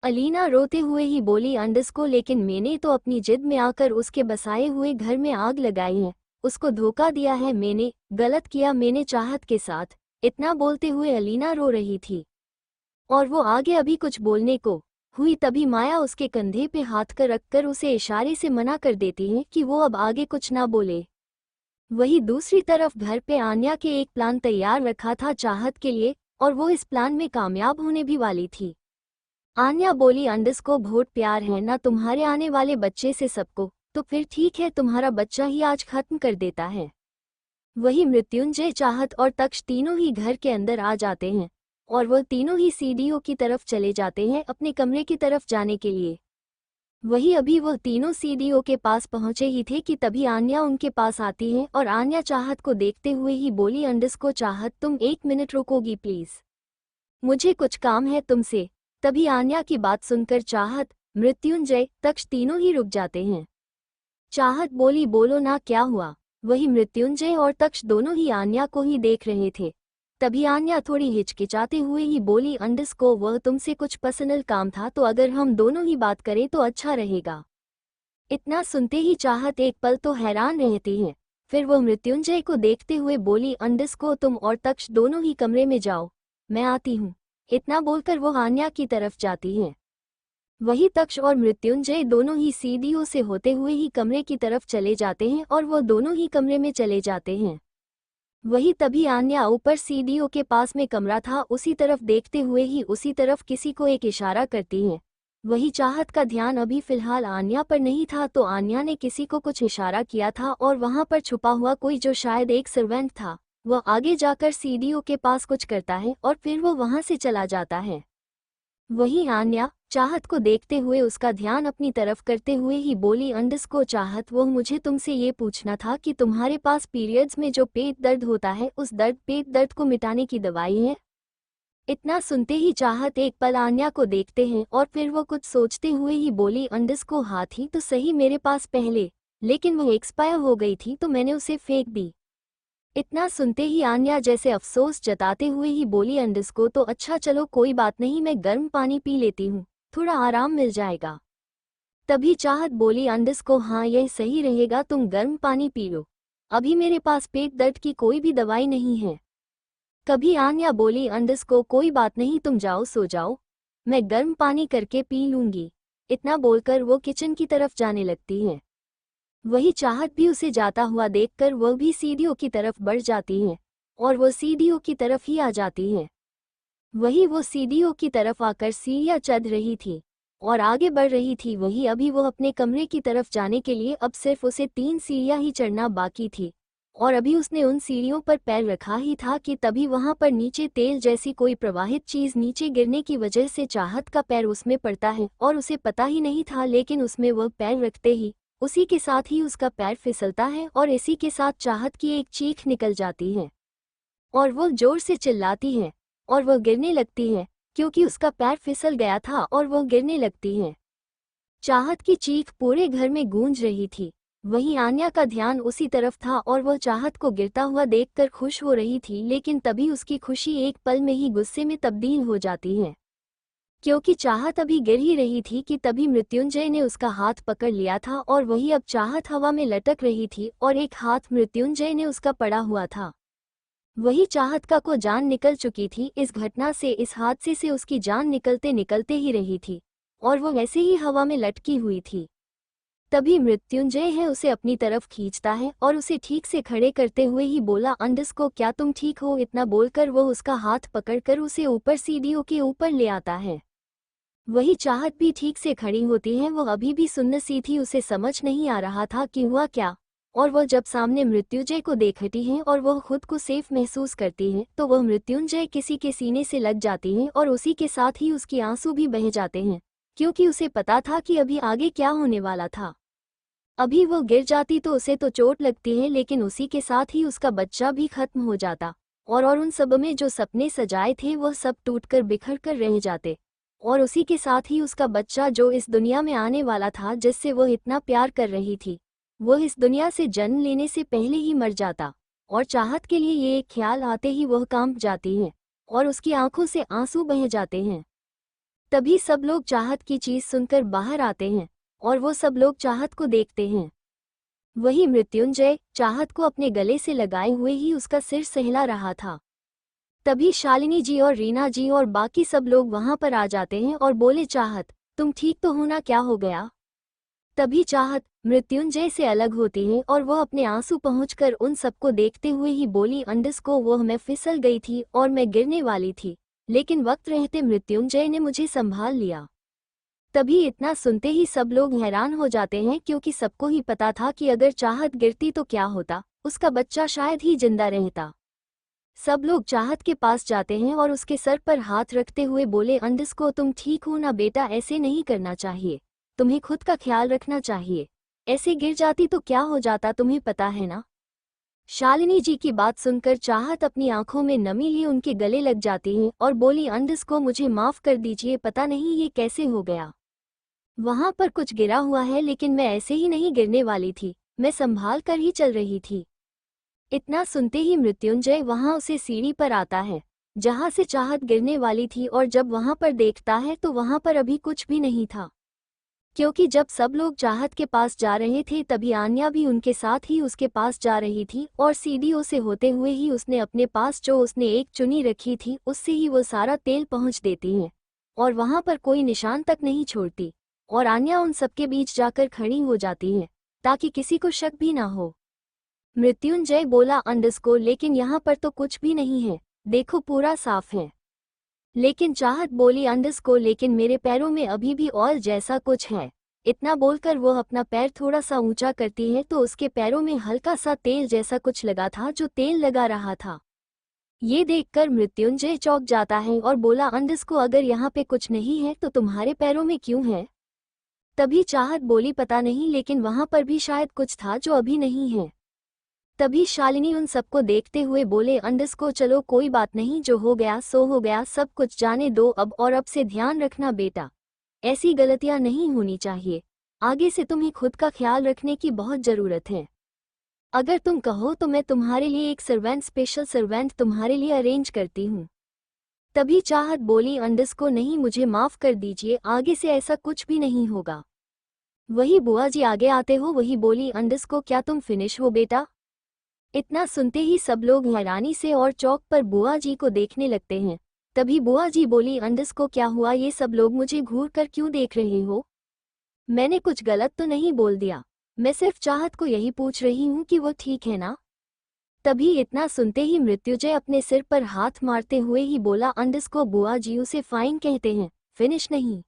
A: अलीना रोते हुए ही बोली अंडस को, लेकिन मैंने तो अपनी जिद में आकर उसके बसाए हुए घर में आग लगाई है, उसको धोखा दिया है, मैंने गलत किया, मैंने चाहत के साथ। इतना बोलते हुए अलीना रो रही थी और वो आगे अभी कुछ बोलने को हुई तभी माया उसके कंधे पे हाथ कर रखकर उसे इशारे से मना कर देती है कि वो अब आगे कुछ ना बोले। वही दूसरी तरफ घर पे आन्या के एक प्लान तैयार रखा था चाहत के लिए और वो इस प्लान में कामयाब होने भी वाली थी। आन्या बोली अंडस को बहुत प्यार है ना तुम्हारे आने वाले बच्चे से सबको, तो फिर ठीक है तुम्हारा बच्चा ही आज खत्म कर देता है। वही मृत्युंजय, चाहत और तक्ष तीनों ही घर के अंदर आ जाते हैं और वह तीनों ही सीढ़ियों की तरफ चले जाते हैं अपने कमरे की तरफ जाने के लिए। वही अभी वह तीनों सीढ़ियों के पास पहुंचे ही थे कि तभी आन्या उनके पास आती है और आन्या चाहत को देखते हुए ही बोली अंडस को, चाहत तुम 1 मिनट रुकोगी प्लीज, मुझे कुछ काम है तुमसे। तभी आन्या की बात सुनकर चाहत, मृत्युंजय, तक्ष तीनों ही रुक जाते हैं। चाहत बोली बोलो ना क्या हुआ। वही मृत्युंजय और तक्ष दोनों ही आन्या को ही देख रहे थे। तभी आन्या थोड़ी हिचकिचाते हुए ही बोली अंडस को, वह तुमसे कुछ पर्सनल काम था तो अगर हम दोनों ही बात करें तो अच्छा रहेगा। इतना सुनते ही चाहत एक पल तो हैरान रहती है, फिर वह मृत्युंजय को देखते हुए बोली अंडस को, तुम और तक्ष दोनों ही कमरे में जाओ, मैं आती हूँ। इतना बोलकर वो आन्या की तरफ जाती है। वही तक्ष और मृत्युंजय दोनों ही सीढ़ियों से होते हुए ही कमरे की तरफ चले जाते हैं और वो दोनों ही कमरे में चले जाते हैं। वही तभी आन्या ऊपर सीढ़ियों के पास में कमरा था उसी तरफ देखते हुए ही उसी तरफ किसी को एक इशारा करती है। वही चाहत का ध्यान अभी फिलहाल आन्या पर नहीं था तो आन्या ने किसी को कुछ इशारा किया था और वहां पर छुपा हुआ कोई जो शायद एक सर्वेंट था वह आगे जाकर सीढ़ियों के पास कुछ करता है और फिर वो वहां से चला जाता है। वही आन्या चाहत को देखते हुए उसका ध्यान अपनी तरफ करते हुए ही बोली अंडस को, चाहत वो मुझे तुमसे ये पूछना था कि तुम्हारे पास पीरियड्स में जो पेट दर्द होता है उस पेट दर्द को मिटाने की दवाई है। इतना सुनते ही चाहत एक पल आन्या को देखते हैं और फिर वो कुछ सोचते हुए ही बोली अंडस को, हाँ थी तो सही मेरे पास पहले, लेकिन वो एक्सपायर हो गई थी तो मैंने उसे फेंक दी। इतना सुनते ही आन्या जैसे अफसोस जताते हुए ही बोली अंडस को, तो अच्छा चलो कोई बात नहीं, मैं गर्म पानी पी लेती हूँ, थोड़ा आराम मिल जाएगा। तभी चाहत बोली अंडस को, हाँ यह सही रहेगा, तुम गर्म पानी पी लो, अभी मेरे पास पेट दर्द की कोई भी दवाई नहीं है। कभी आन्या बोली अंडस को, कोई बात नहीं तुम जाओ सो जाओ, मैं गर्म पानी करके पी लूंगी। इतना बोलकर वो किचन की तरफ जाने लगती है। वही चाहत भी उसे जाता हुआ देखकर वह भी सीढ़ियों की तरफ बढ़ जाती है और वो सीढ़ियों की तरफ ही आ जाती है। वही वो सीढ़ियों की तरफ आकर सीढ़ियां चढ़ रही थी और आगे बढ़ रही थी। वही अभी वो अपने कमरे की तरफ जाने के लिए अब सिर्फ उसे 3 सीढ़ियां ही चढ़ना बाकी थी और अभी उसने उन सीढ़ियों पर पैर रखा ही था कि तभी वहां पर नीचे तेल जैसी कोई प्रवाहित चीज नीचे गिरने की वजह से चाहत का पैर उसमें पड़ता है और उसे पता ही नहीं था, लेकिन उसमें वह पैर रखते ही उसी के साथ ही उसका पैर फिसलता है और इसी के साथ चाहत की एक चीख निकल जाती है और वो जोर से चिल्लाती है और वह गिरने लगती है क्योंकि उसका पैर फिसल गया था और वह गिरने लगती है। चाहत की चीख पूरे घर में गूंज रही थी। वहीं आन्या का ध्यान उसी तरफ था और वह चाहत को गिरता हुआ देखकर खुश हो रही थी, लेकिन तभी उसकी खुशी एक पल में ही गुस्से में तब्दील हो जाती है क्योंकि चाहत अभी गिर ही रही थी कि तभी मृत्युंजय ने उसका हाथ पकड़ लिया था और वही अब चाहत हवा में लटक रही थी और एक हाथ मृत्युंजय ने उसका पड़ा हुआ था। वही चाहत का को जान निकल चुकी थी। इस घटना से, इस हादसे से उसकी जान निकलते निकलते ही रही थी और वो ऐसे ही हवा में लटकी हुई थी। तभी मृत्युंजय है उसे अपनी तरफ खींचता है और उसे ठीक से खड़े करते हुए ही बोला अंडस को, क्या तुम ठीक हो। इतना बोलकर वो उसका हाथ पकड़कर उसे ऊपर सीढ़ियों के ऊपर ले आता है। वही चाहत भी ठीक से खड़ी होती है। वो अभी भी सुन्न सी थी, उसे समझ नहीं आ रहा था कि हुआ क्या, और वह जब सामने मृत्युंजय को देखती है और वह खुद को सेफ महसूस करती है तो वह मृत्युंजय किसी के सीने से लग जाती है और उसी के साथ ही उसकी आंसू भी बह जाते हैं क्योंकि उसे पता था कि अभी आगे क्या होने वाला था। अभी वो गिर जाती तो उसे तो चोट लगती है, लेकिन उसी के साथ ही उसका बच्चा भी खत्म हो जाता और उन सब में जो सपने सजाए थे वह सब टूटकर बिखर कर रह जाते और उसी के साथ ही उसका बच्चा जो इस दुनिया में आने वाला था, जिससे वह इतना प्यार कर रही थी, वह इस दुनिया से जन्म लेने से पहले ही मर जाता। और चाहत के लिए ये एक ख्याल आते ही वह कांप जाती है और उसकी आंखों से आंसू बह जाते हैं। तभी सब लोग चाहत की चीज सुनकर बाहर आते हैं और वो सब लोग चाहत को देखते हैं। वही मृत्युंजय चाहत को अपने गले से लगाए हुए ही उसका सिर सहला रहा था। तभी शालिनी जी और रीना जी और बाकी सब लोग वहां पर आ जाते हैं और बोले, चाहत तुम ठीक तो हो ना, क्या हो गया? तभी चाहत मृत्युंजय से अलग होती है और वह अपने आंसू पहुंचकर उन सबको देखते हुए ही बोली, अंडस को वो मैं फिसल गई थी और मैं गिरने वाली थी, लेकिन वक्त रहते मृत्युंजय ने मुझे संभाल लिया। तभी इतना सुनते ही सब लोग हैरान हो जाते हैं, क्योंकि सबको ही पता था कि अगर चाहत गिरती तो क्या होता, उसका बच्चा शायद ही जिंदा रहता। सब लोग चाहत के पास जाते हैं और उसके सर पर हाथ रखते हुए बोले, अंडस को तुम ठीक हो ना बेटा, ऐसे नहीं करना चाहिए, तुम्हें खुद का ख्याल रखना चाहिए, ऐसे गिर जाती तो क्या हो जाता, तुम्हें पता है ना। शालिनी जी की बात सुनकर चाहत अपनी आंखों में नमी लिए उनके गले लग जाती है और बोली, अंडस को मुझे माफ कर दीजिए, पता नहीं ये कैसे हो गया, वहां पर कुछ गिरा हुआ है, लेकिन मैं ऐसे ही नहीं गिरने वाली थी, मैं संभाल कर ही चल रही थी। इतना सुनते ही मृत्युंजय वहां उसे सीढ़ी पर आता है जहां से चाहत गिरने वाली थी, और जब वहां पर देखता है तो वहां पर अभी कुछ भी नहीं था, क्योंकि जब सब लोग चाहत के पास जा रहे थे तभी आन्या भी उनके साथ ही उसके पास जा रही थी, और सीढ़ियों से होते हुए ही उसने अपने पास जो उसने एक चुन्नी रखी थी उससे ही वो सारा तेल पहुंच देती है और वहां पर कोई निशान तक नहीं छोड़ती, और आन्या उन सबके बीच जाकर खड़ी हो जाती है ताकि किसी को शक भी ना हो। मृत्युंजय बोला, अंडस को लेकिन यहाँ पर तो कुछ भी नहीं है, देखो पूरा साफ है। लेकिन चाहत बोली, अंडस को लेकिन मेरे पैरों में अभी भी ऑयल जैसा कुछ है। इतना बोलकर वो अपना पैर थोड़ा सा ऊंचा करती है तो उसके पैरों में हल्का सा तेल जैसा कुछ लगा था जो तेल लगा रहा था। ये देखकर मृत्युंजय चौंक जाता है और बोला, अंडस को अगर यहाँ पे कुछ नहीं है तो तुम्हारे पैरों में क्यों है? तभी चाहत बोली, पता नहीं, लेकिन वहां पर भी शायद कुछ था जो अभी नहीं है। तभी शालिनी उन सबको देखते हुए बोले, अंडस को चलो कोई बात नहीं, जो हो गया सो हो गया, सब कुछ जाने दो अब, और अब से ध्यान रखना बेटा, ऐसी गलतियां नहीं होनी चाहिए, आगे से तुम्हें खुद का ख्याल रखने की बहुत जरूरत है। अगर तुम कहो तो मैं तुम्हारे लिए एक सर्वेंट, स्पेशल सर्वेंट तुम्हारे लिए अरेंज करती हूँ। तभी चाहत बोली, अंडस को नहीं, मुझे माफ कर दीजिए, आगे से ऐसा कुछ भी नहीं होगा। वही बुआ जी आगे आते हो वही बोली, अंडस को क्या तुम फिनिश हो बेटा? इतना सुनते ही सब लोग हैरानी से और चौक पर बुआ जी को देखने लगते हैं। तभी बुआ जी बोली, अंडस को क्या हुआ, ये सब लोग मुझे घूर कर क्यों देख रहे हो? मैंने कुछ गलत तो नहीं बोल दिया, मैं सिर्फ चाहत को यही पूछ रही हूँ कि वो ठीक है ना। तभी इतना सुनते ही मृत्युंजय अपने सिर पर हाथ मारते हुए ही बोला, अंडस को बुआ जी उसे फाइन कहते हैं, फिनिश नहीं।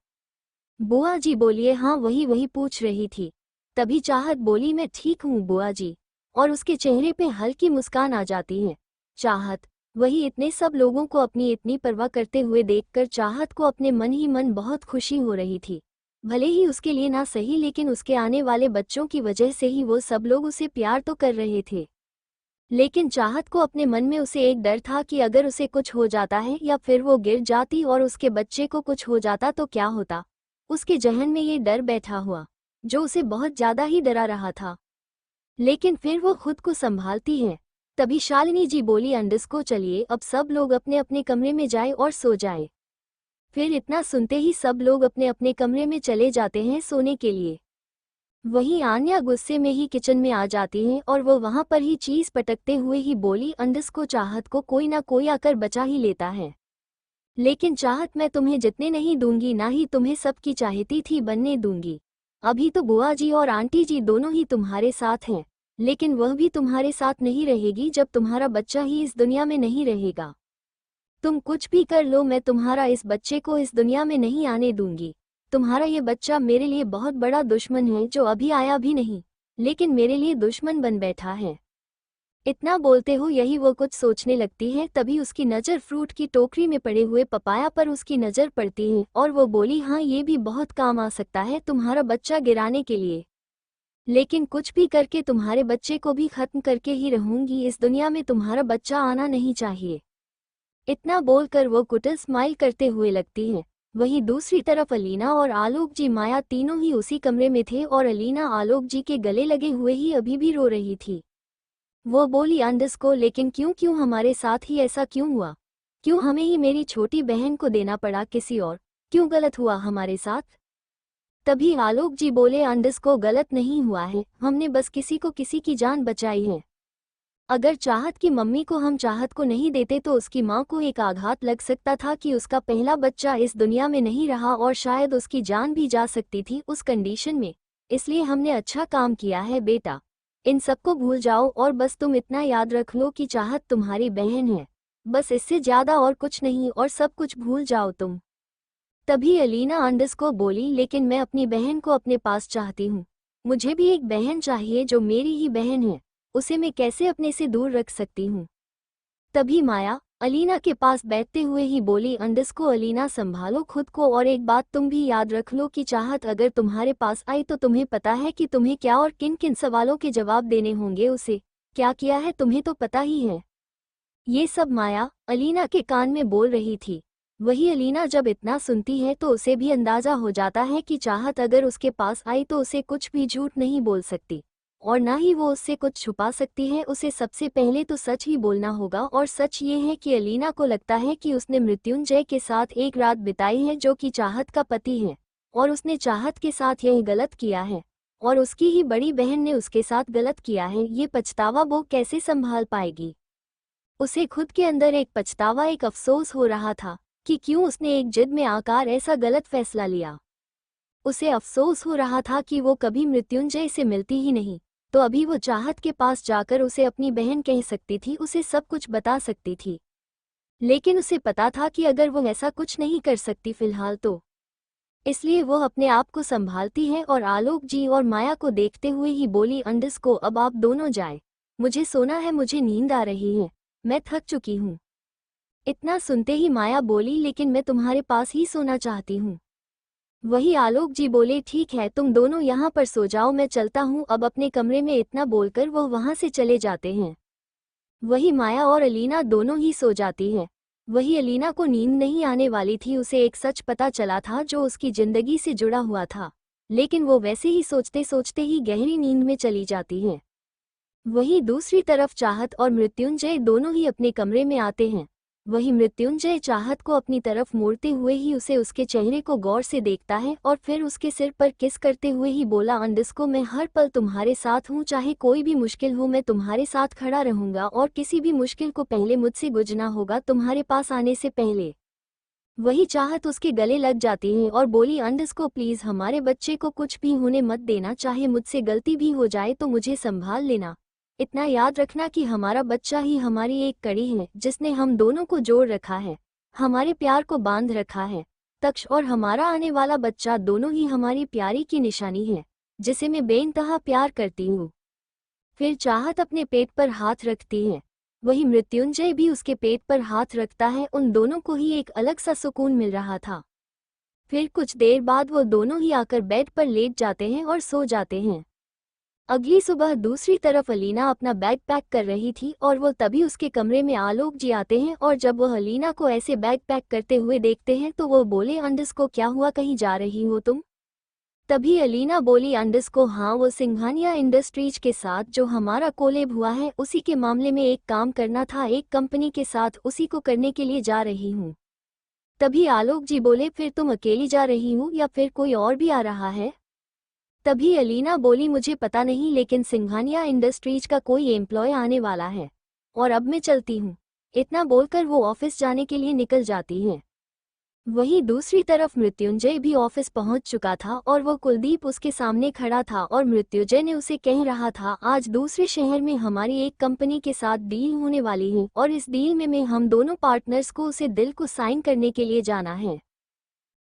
A: बुआ जी बोलिए, हाँ वही वही पूछ रही थी। तभी चाहत बोली, मैं ठीक हूँ बुआ जी, और उसके चेहरे पे हल्की मुस्कान आ जाती है। चाहत वही इतने सब लोगों को अपनी इतनी परवाह करते हुए देखकर चाहत को अपने मन ही मन बहुत खुशी हो रही थी। भले ही उसके लिए ना सही, लेकिन उसके आने वाले बच्चों की वजह से ही वो सब लोग उसे प्यार तो कर रहे थे। लेकिन चाहत को अपने मन में उसे एक डर था कि अगर उसे कुछ हो जाता है या फिर वो गिर जाती और उसके बच्चे को कुछ हो जाता तो क्या होता। उसके जहन में ये डर बैठा हुआ जो उसे बहुत ज्यादा ही डरा रहा था, लेकिन फिर वो खुद को संभालती है। तभी शालिनी जी बोली, अंडस को चलिए अब सब लोग अपने अपने कमरे में जाए और सो जाए। फिर इतना सुनते ही सब लोग अपने अपने कमरे में चले जाते हैं सोने के लिए। वहीं आन्या गुस्से में ही किचन में आ जाती है और वो वहां पर ही चीज पटकते हुए ही बोली, अंडस को चाहत को कोई ना कोई आकर बचा ही लेता है, लेकिन चाहत मैं तुम्हें जितने नहीं दूंगी ना ही तुम्हें सबकी चाहती थी बनने दूंगी। अभी तो बुआ जी और आंटी जी दोनों ही तुम्हारे साथ हैं, लेकिन वह भी तुम्हारे साथ नहीं रहेगी जब तुम्हारा बच्चा ही इस दुनिया में नहीं रहेगा। तुम कुछ भी कर लो, मैं तुम्हारा इस बच्चे को इस दुनिया में नहीं आने दूंगी। तुम्हारा ये बच्चा मेरे लिए बहुत बड़ा दुश्मन है जो अभी आया भी नहीं, लेकिन मेरे लिए दुश्मन बन बैठा है। इतना बोलते हो यही वो कुछ सोचने लगती है, तभी उसकी नज़र फ्रूट की टोकरी में पड़े हुए पपाया पर उसकी नज़र पड़ती है और वो बोली, हाँ ये भी बहुत काम आ सकता है तुम्हारा बच्चा गिराने के लिए, लेकिन कुछ भी करके तुम्हारे बच्चे को भी खत्म करके ही रहूंगी, इस दुनिया में तुम्हारा बच्चा आना नहीं चाहिए। इतना बोलकर वो कुटिल स्माइल करते हुए लगती है। वहीं दूसरी तरफ अलीना और आलोक जी माया तीनों ही उसी कमरे में थे और अलीना आलोक जी के गले लगे हुए ही अभी भी रो रही थी। वो बोली, अंडस को लेकिन क्यों क्यों हमारे साथ ही ऐसा क्यों हुआ, क्यों हमें ही मेरी छोटी बहन को देना पड़ा किसी और, क्यों गलत हुआ हमारे साथ? तभी आलोक जी बोले, अंडरस्को गलत नहीं हुआ है, हमने बस किसी को किसी की जान बचाई है। अगर चाहत की मम्मी को हम चाहत को नहीं देते तो उसकी माँ को एक आघात लग सकता था कि उसका पहला बच्चा इस दुनिया में नहीं रहा और शायद उसकी जान भी जा सकती थी उस कंडीशन में। इसलिए हमने अच्छा काम किया है बेटा। इन सबको भूल जाओ और बस तुम इतना याद रख लो कि चाहत तुम्हारी बहन है, बस इससे ज्यादा और कुछ नहीं, और सब कुछ भूल जाओ तुम। तभी अलीना अंडस को बोली, लेकिन मैं अपनी बहन को अपने पास चाहती हूँ। मुझे भी एक बहन चाहिए जो मेरी ही बहन है, उसे मैं कैसे अपने से दूर रख सकती हूँ। तभी माया अलीना के पास बैठते हुए ही बोली, अंडस को अलीना संभालो खुद को, और एक बात तुम भी याद रख लो कि चाहत अगर तुम्हारे पास आई तो तुम्हें पता है कि तुम्हें क्या और किन किन सवालों के जवाब देने होंगे, उसे क्या किया है तुम्हें तो पता ही है। ये सब माया अलीना के कान में बोल रही थी। वही अलीना जब इतना सुनती है तो उसे भी अंदाजा हो जाता है कि चाहत अगर उसके पास आई तो उसे कुछ भी झूठ नहीं बोल सकती और ना ही वो उससे कुछ छुपा सकती है। उसे सबसे पहले तो सच ही बोलना होगा, और सच ये है कि अलीना को लगता है कि उसने मृत्युंजय के साथ एक रात बिताई है जो कि चाहत का पति है, और उसने चाहत के साथ यही गलत किया है और उसकी ही बड़ी बहन ने उसके साथ गलत किया है। ये पछतावा वो कैसे संभाल पाएगी? उसे खुद के अंदर एक पछतावा, एक अफसोस हो रहा था कि क्यों उसने एक जिद में आकर ऐसा गलत फैसला लिया। उसे अफसोस हो रहा था कि वो कभी मृत्युंजय से मिलती ही नहीं, तो अभी वो चाहत के पास जाकर उसे अपनी बहन कह सकती थी, उसे सब कुछ बता सकती थी। लेकिन उसे पता था कि अगर वो ऐसा कुछ नहीं कर सकती फिलहाल तो इसलिए वो अपने आप को संभालती है और आलोक जी और माया को देखते हुए ही बोली, अंडस को अब आप दोनों जाए, मुझे सोना है, मुझे नींद आ रही है, मैं थक चुकी हूँ। इतना सुनते ही माया बोली, लेकिन मैं तुम्हारे पास ही सोना चाहती हूँ। वही आलोक जी बोले, ठीक है तुम दोनों यहाँ पर सो जाओ, मैं चलता हूँ अब अपने कमरे में। इतना बोलकर वो वहाँ से चले जाते हैं। वही माया और अलीना दोनों ही सो जाती है। वही अलीना को नींद नहीं आने वाली थी, उसे एक सच पता चला था जो उसकी जिंदगी से जुड़ा हुआ था, लेकिन वो वैसे ही सोचते सोचते ही गहरी नींद में चली जाती है। वहीं दूसरी तरफ चाहत और मृत्युंजय दोनों ही अपने कमरे में आते हैं। वही मृत्युंजय चाहत को अपनी तरफ मोड़ते हुए ही उसे उसके चेहरे को गौर से देखता है और फिर उसके सिर पर किस करते हुए ही बोला, अंडस को मैं हर पल तुम्हारे साथ हूँ, चाहे कोई भी मुश्किल हो मैं तुम्हारे साथ खड़ा रहूंगा और किसी भी मुश्किल को पहले मुझसे गुजरना होगा तुम्हारे पास आने से पहले। वही चाहत उसके गले लग जाती है और बोली, अंडस को प्लीज हमारे बच्चे को कुछ भी होने मत देना, चाहे मुझसे गलती भी हो जाए तो मुझे संभाल लेना। इतना याद रखना कि हमारा बच्चा ही हमारी एक कड़ी है जिसने हम दोनों को जोड़ रखा है, हमारे प्यार को बांध रखा है। तक्ष और हमारा आने वाला बच्चा दोनों ही हमारी प्यारी की निशानी है, जिसे मैं बेइंतहा प्यार करती हूँ। फिर चाहत अपने पेट पर हाथ रखती है, वही मृत्युंजय भी उसके पेट पर हाथ रखता है। उन दोनों को ही एक अलग सा सुकून मिल रहा था। फिर कुछ देर बाद वो दोनों ही आकर बेड पर लेट जाते हैं और सो जाते हैं। अगली सुबह दूसरी तरफ अलीना अपना बैग पैक कर रही थी और वो तभी उसके कमरे में आलोक जी आते हैं, और जब वह अलीना को ऐसे बैग पैक करते हुए देखते हैं तो वो बोले, अंडस को क्या हुआ, कहीं जा रही हो तुम? तभी अलीना बोली, अंडस को हाँ, वो सिंघानिया इंडस्ट्रीज के साथ जो हमारा कोलैब हुआ है उसी के मामले में एक काम करना था, एक कंपनी के साथ, उसी को करने के लिए जा रही हूँ। तभी आलोक जी बोले, फिर तुम अकेली जा रही हो या फिर कोई और भी आ रहा है? तभी अलीना बोली, मुझे पता नहीं, लेकिन सिंघानिया इंडस्ट्रीज का कोई एम्प्लॉय आने वाला है और अब मैं चलती हूँ। इतना बोलकर वो ऑफिस जाने के लिए निकल जाती है। वहीं दूसरी तरफ मृत्युंजय भी ऑफिस पहुंच चुका था और वो कुलदीप उसके सामने खड़ा था और मृत्युंजय ने उसे कह रहा था, आज दूसरे शहर में हमारी एक कंपनी के साथ डील होने वाली है और इस डील में हम दोनों पार्टनर्स को उसे दिल को साइन करने के लिए जाना है।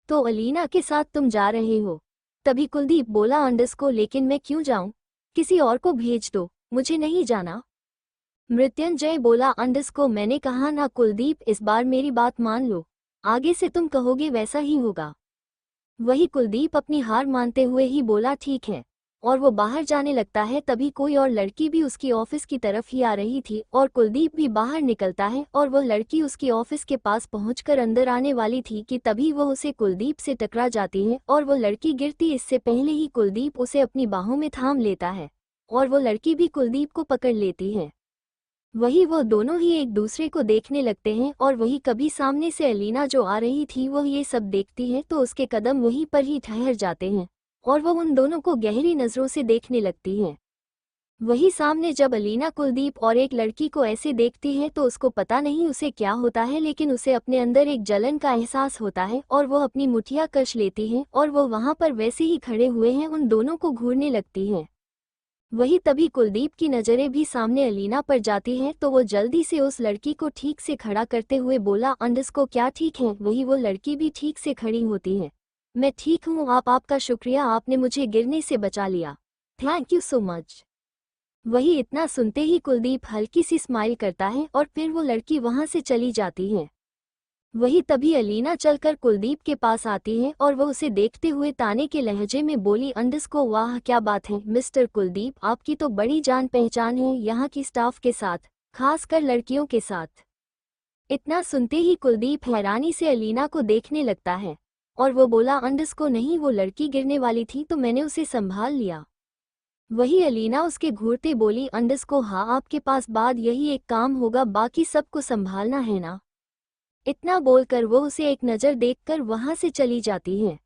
A: तो अलीना के साथ तुम जा रहे हो? तभी कुलदीप बोला, अंडस को, लेकिन मैं क्यों जाऊं, किसी और को भेज दो, मुझे नहीं जाना। मृत्युंजय बोला, अंडस को, मैंने कहा ना कुलदीप, इस बार मेरी बात मान लो, आगे से तुम कहोगे वैसा ही होगा। वही कुलदीप अपनी हार मानते हुए ही बोला, ठीक है, और वो बाहर जाने लगता है। तभी कोई और लड़की भी उसकी ऑफिस की तरफ ही आ रही थी और कुलदीप भी बाहर निकलता है और वह लड़की उसकी ऑफिस के पास पहुंचकर अंदर आने वाली थी कि तभी वह उसे कुलदीप से टकरा जाती है और वो लड़की गिरती इससे पहले ही कुलदीप उसे अपनी बाहों में थाम लेता है और वो लड़की भी कुलदीप को पकड़ लेती है। वही वो दोनों ही एक दूसरे को देखने लगते हैं और वही कभी सामने से अलीना जो आ रही थी वह ये सब देखती है तो उसके कदम वहीं पर ही ठहर जाते हैं और वह उन दोनों को गहरी नज़रों से देखने लगती है। वही सामने जब अलीना कुलदीप और एक लड़की को ऐसे देखती है तो उसको पता नहीं उसे क्या होता है, लेकिन उसे अपने अंदर एक जलन का एहसास होता है और वो अपनी मुठिया कस लेती है और वो वहां पर वैसे ही खड़े हुए हैं उन दोनों को घूरने लगती है। वही तभी कुलदीप की नज़रें भी सामने अलीना पर जाती हैं तो वो जल्दी से उस लड़की को ठीक से खड़ा करते हुए बोला, अंडस क्या ठीक है? वही वो लड़की भी ठीक से खड़ी होती है। मैं ठीक हूँ, आपका शुक्रिया, आपने मुझे गिरने से बचा लिया, थैंक यू सो मच। वही इतना सुनते ही कुलदीप हल्की सी स्माइल करता है और फिर वो लड़की वहां से चली जाती है। वही तभी अलीना चलकर कुलदीप के पास आती है और वह उसे देखते हुए ताने के लहजे में बोली, अंडस वाह क्या बात है मिस्टर कुलदीप, आपकी तो बड़ी जान पहचान है यहाँ की स्टाफ के साथ, खासकर लड़कियों के साथ। इतना सुनते ही कुलदीप हैरानी से अलीना को देखने लगता है और वो बोला, अंडस नहीं, वो लड़की गिरने वाली थी तो मैंने उसे संभाल लिया। वही अलीना उसके घूरते बोली, अंडस हाँ, आपके पास बाद यही एक काम होगा, बाकी सबको संभालना है ना। इतना बोलकर वो उसे एक नज़र देखकर वहां से चली जाती है।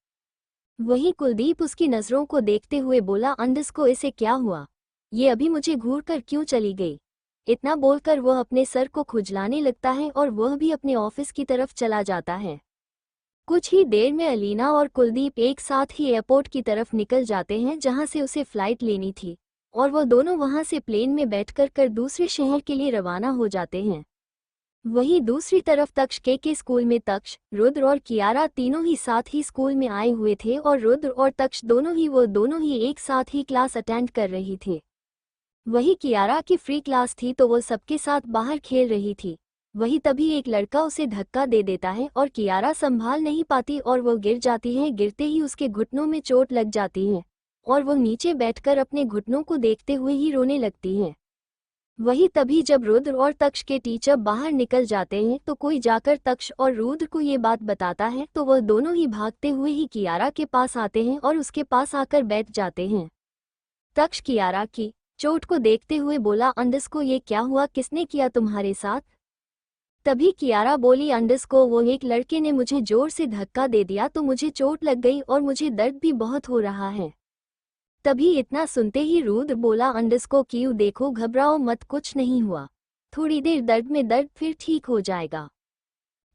A: वही कुलदीप उसकी नज़रों को देखते हुए बोला, अंडस इसे क्या हुआ, ये अभी मुझे घूर कर क्यों चली गई। इतना बोलकर वह अपने सर को खुजलाने लगता है और वह भी अपने ऑफिस की तरफ चला जाता है। कुछ ही देर में अलीना और कुलदीप एक साथ ही एयरपोर्ट की तरफ निकल जाते हैं जहां से उसे फ्लाइट लेनी थी और वह दोनों वहां से प्लेन में बैठकर दूसरे शहर के लिए रवाना हो जाते हैं। वहीं दूसरी तरफ तक्ष के स्कूल में तक्ष, रुद्र और कियारा तीनों ही साथ ही स्कूल में आए हुए थे और रुद्र और तक्ष दोनों ही एक साथ ही क्लास अटेंड कर रही थे। वही कियारा की फ्री क्लास थी तो वो सबके साथ बाहर खेल रही थी। वही तभी एक लड़का उसे धक्का दे देता है और कियारा संभाल नहीं पाती और वो गिर जाती है। गिरते ही उसके घुटनों में चोट लग जाती है और वो नीचे बैठकर अपने घुटनों को देखते हुए ही रोने लगती है। वही तभी जब रुद्र और तक्ष के टीचर बाहर निकल जाते हैं तो कोई जाकर तक्ष और रुद्र को ये बात बताता है तो वह दोनों ही भागते हुए ही कियारा के पास आते हैं और उसके पास आकर बैठ जाते हैं। तक्ष कियारा की चोट को देखते हुए बोला, अंडस ये क्या हुआ, किसने किया तुम्हारे साथ। तभी कियारा बोली, अंडस वो एक लड़के ने मुझे जोर से धक्का दे दिया तो मुझे चोट लग गई और मुझे दर्द भी बहुत हो रहा है। तभी इतना सुनते ही रुद्र बोला, अंडस क्यों, देखो घबराओ मत, कुछ नहीं हुआ, थोड़ी देर दर्द में दर्द फिर ठीक हो जाएगा,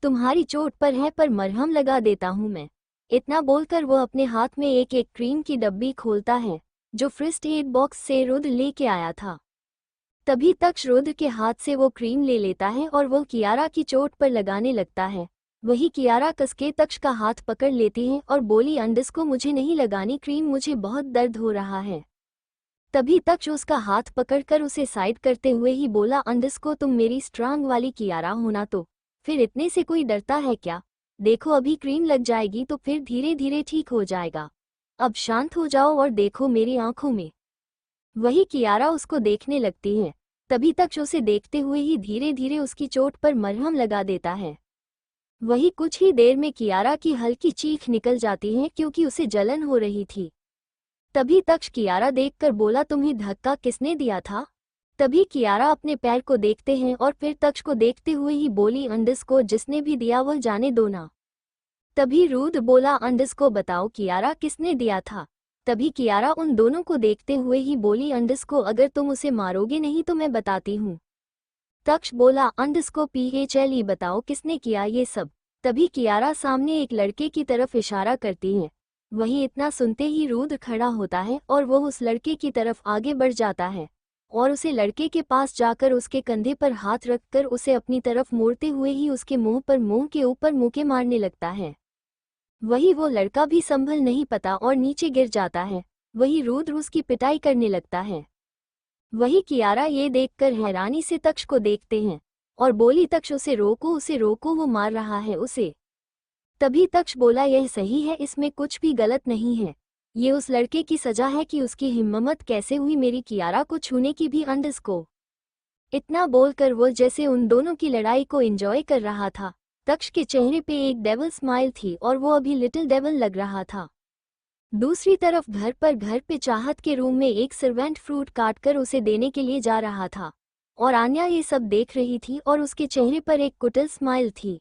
A: तुम्हारी चोट पर है पर मरहम लगा देता हूँ मैं। इतना बोलकर वो अपने हाथ में एक एक क्रीम की डब्बी खोलता है जो फर्स्ट एड बॉक्स से रुद्र लेके आया था। तभी तक्ष रुद्र के हाथ से वो क्रीम ले लेता है और वो कियारा की चोट पर लगाने लगता है। वही कियारा कसके तक्ष का हाथ पकड़ लेती है और बोली, अंडस मुझे नहीं लगानी क्रीम, मुझे बहुत दर्द हो रहा है। तभी तक्ष उसका हाथ पकड़कर उसे साइड करते हुए ही बोला, अंडस तुम मेरी स्ट्रांग वाली कियारा होना तो फिर इतने से कोई डरता है क्या, देखो अभी क्रीम लग जाएगी तो फिर धीरे धीरे ठीक हो जाएगा, अब शांत हो जाओ और देखो मेरी आंखों में। वही कियारा उसको देखने लगती है। तभी तक्ष उसे देखते हुए ही धीरे धीरे उसकी चोट पर मरहम लगा देता है। वही कुछ ही देर में कियारा की हल्की चीख निकल जाती है क्योंकि उसे जलन हो रही थी। तभी तक्ष कियारा देखकर बोला, तुम्हें धक्का किसने दिया था। तभी कियारा अपने पैर को देखते हैं और फिर तक्ष को देखते हुए ही बोली, अंडस जिसने भी दिया वह जाने दो ना। तभी रुद्र बोला, अंडस बताओ कियारा किसने दिया था। तभी कियारा उन दोनों को देखते हुए ही बोली, अंडस अगर तुम उसे मारोगे नहीं तो मैं बताती हूँ। तक्ष बोला, अंडस PHLE बताओ किसने किया ये सब। तभी कियारा सामने एक लड़के की तरफ इशारा करती है। वही इतना सुनते ही रुद्र खड़ा होता है और वो उस लड़के की तरफ आगे बढ़ जाता है और उसे लड़के के पास जाकर उसके कंधे पर हाथ रखकर उसे अपनी तरफ मोड़ते हुए ही उसके मुंह के ऊपर मुक्के मारने लगता है। वही वो लड़का भी संभल नहीं पाता और नीचे गिर जाता है। वही रुद्र उसकी पिटाई करने लगता है। वही कियारा ये देखकर हैरानी से तक्ष को देखते हैं और बोली, तक्ष उसे रोको, वो मार रहा है उसे। तभी तक्ष बोला, यह सही है, इसमें कुछ भी गलत नहीं है, ये उस लड़के की सजा है कि उसकी हिम्मत कैसे हुई मेरी कियारा को छूने की भी अंडस को। इतना बोलकर वो जैसे उन दोनों की लड़ाई को एंजॉय कर रहा था। तक्ष के चेहरे पे एक डेविल स्माइल थी और वो अभी लिटिल डेविल लग रहा था। दूसरी तरफ घर पे चाहत के रूम में एक सर्वेंट फ्रूट काटकर उसे देने के लिए जा रहा था और आन्या ये सब देख रही थी और उसके चेहरे पर एक कुटिल स्माइल थी,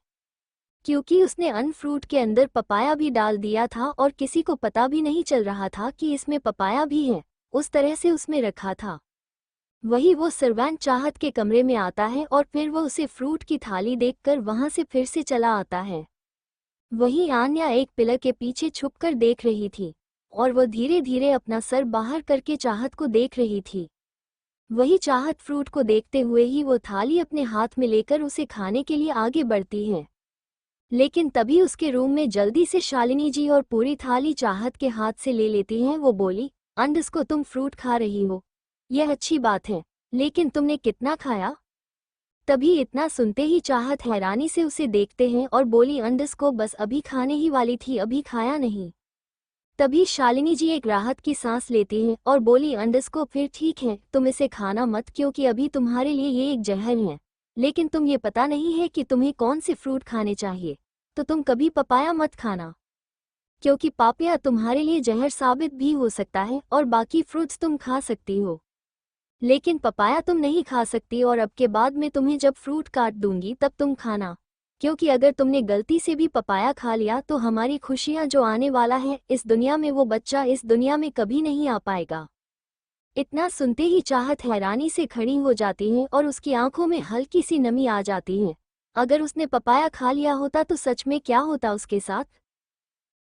A: क्योंकि उसने अन फ्रूट के अंदर पपाया भी डाल दिया था और किसी को पता भी नहीं चल रहा था कि इसमें पपाया भी है, उस तरह से उसमें रखा था। वही वो सर्वेंट चाहत के कमरे में आता है और फिर वो उसे फ्रूट की थाली देखकर वहां से फिर से चला आता है। वही आन्या एक पिलर के पीछे छुपकर देख रही थी और वो धीरे धीरे अपना सर बाहर करके चाहत को देख रही थी। वही चाहत फ्रूट को देखते हुए ही वो थाली अपने हाथ में लेकर उसे खाने के लिए आगे बढ़ती है, लेकिन तभी उसके रूम में जल्दी से शालिनी जी और पूरी थाली चाहत के हाथ से ले लेती हैं। वो बोली, अंडस को तुम फ्रूट खा रही हो, यह अच्छी बात है, लेकिन तुमने कितना खाया? तभी इतना सुनते ही चाहत हैरानी से उसे देखते हैं और बोली, अंडस को बस अभी खाने ही वाली थी, अभी खाया नहीं। तभी शालिनी जी एक राहत की सांस लेती हैं और बोली, अंडस को फिर ठीक है, तुम इसे खाना मत, क्योंकि अभी तुम्हारे लिए ये एक जहर है, लेकिन तुम ये पता नहीं है कि तुम्हें कौन से फ्रूट खाने चाहिए, तो तुम कभी पपाया मत खाना, क्योंकि पापिया तुम्हारे लिए जहर साबित भी हो सकता है और बाकी फ्रूट्स तुम खा सकती हो, लेकिन पपाया तुम नहीं खा सकती। और अब के बाद मैं तुम्हें जब फ्रूट काट दूंगी तब तुम खाना, क्योंकि अगर तुमने गलती से भी पपाया खा लिया तो हमारी खुशियां जो आने वाला है इस दुनिया में, वो बच्चा इस दुनिया में कभी नहीं आ पाएगा। इतना सुनते ही चाहत हैरानी से खड़ी हो जाती है और उसकी आंखों में हल्की सी नमी आ जाती है। अगर उसने पपाया खा लिया होता तो सच में क्या होता उसके साथ?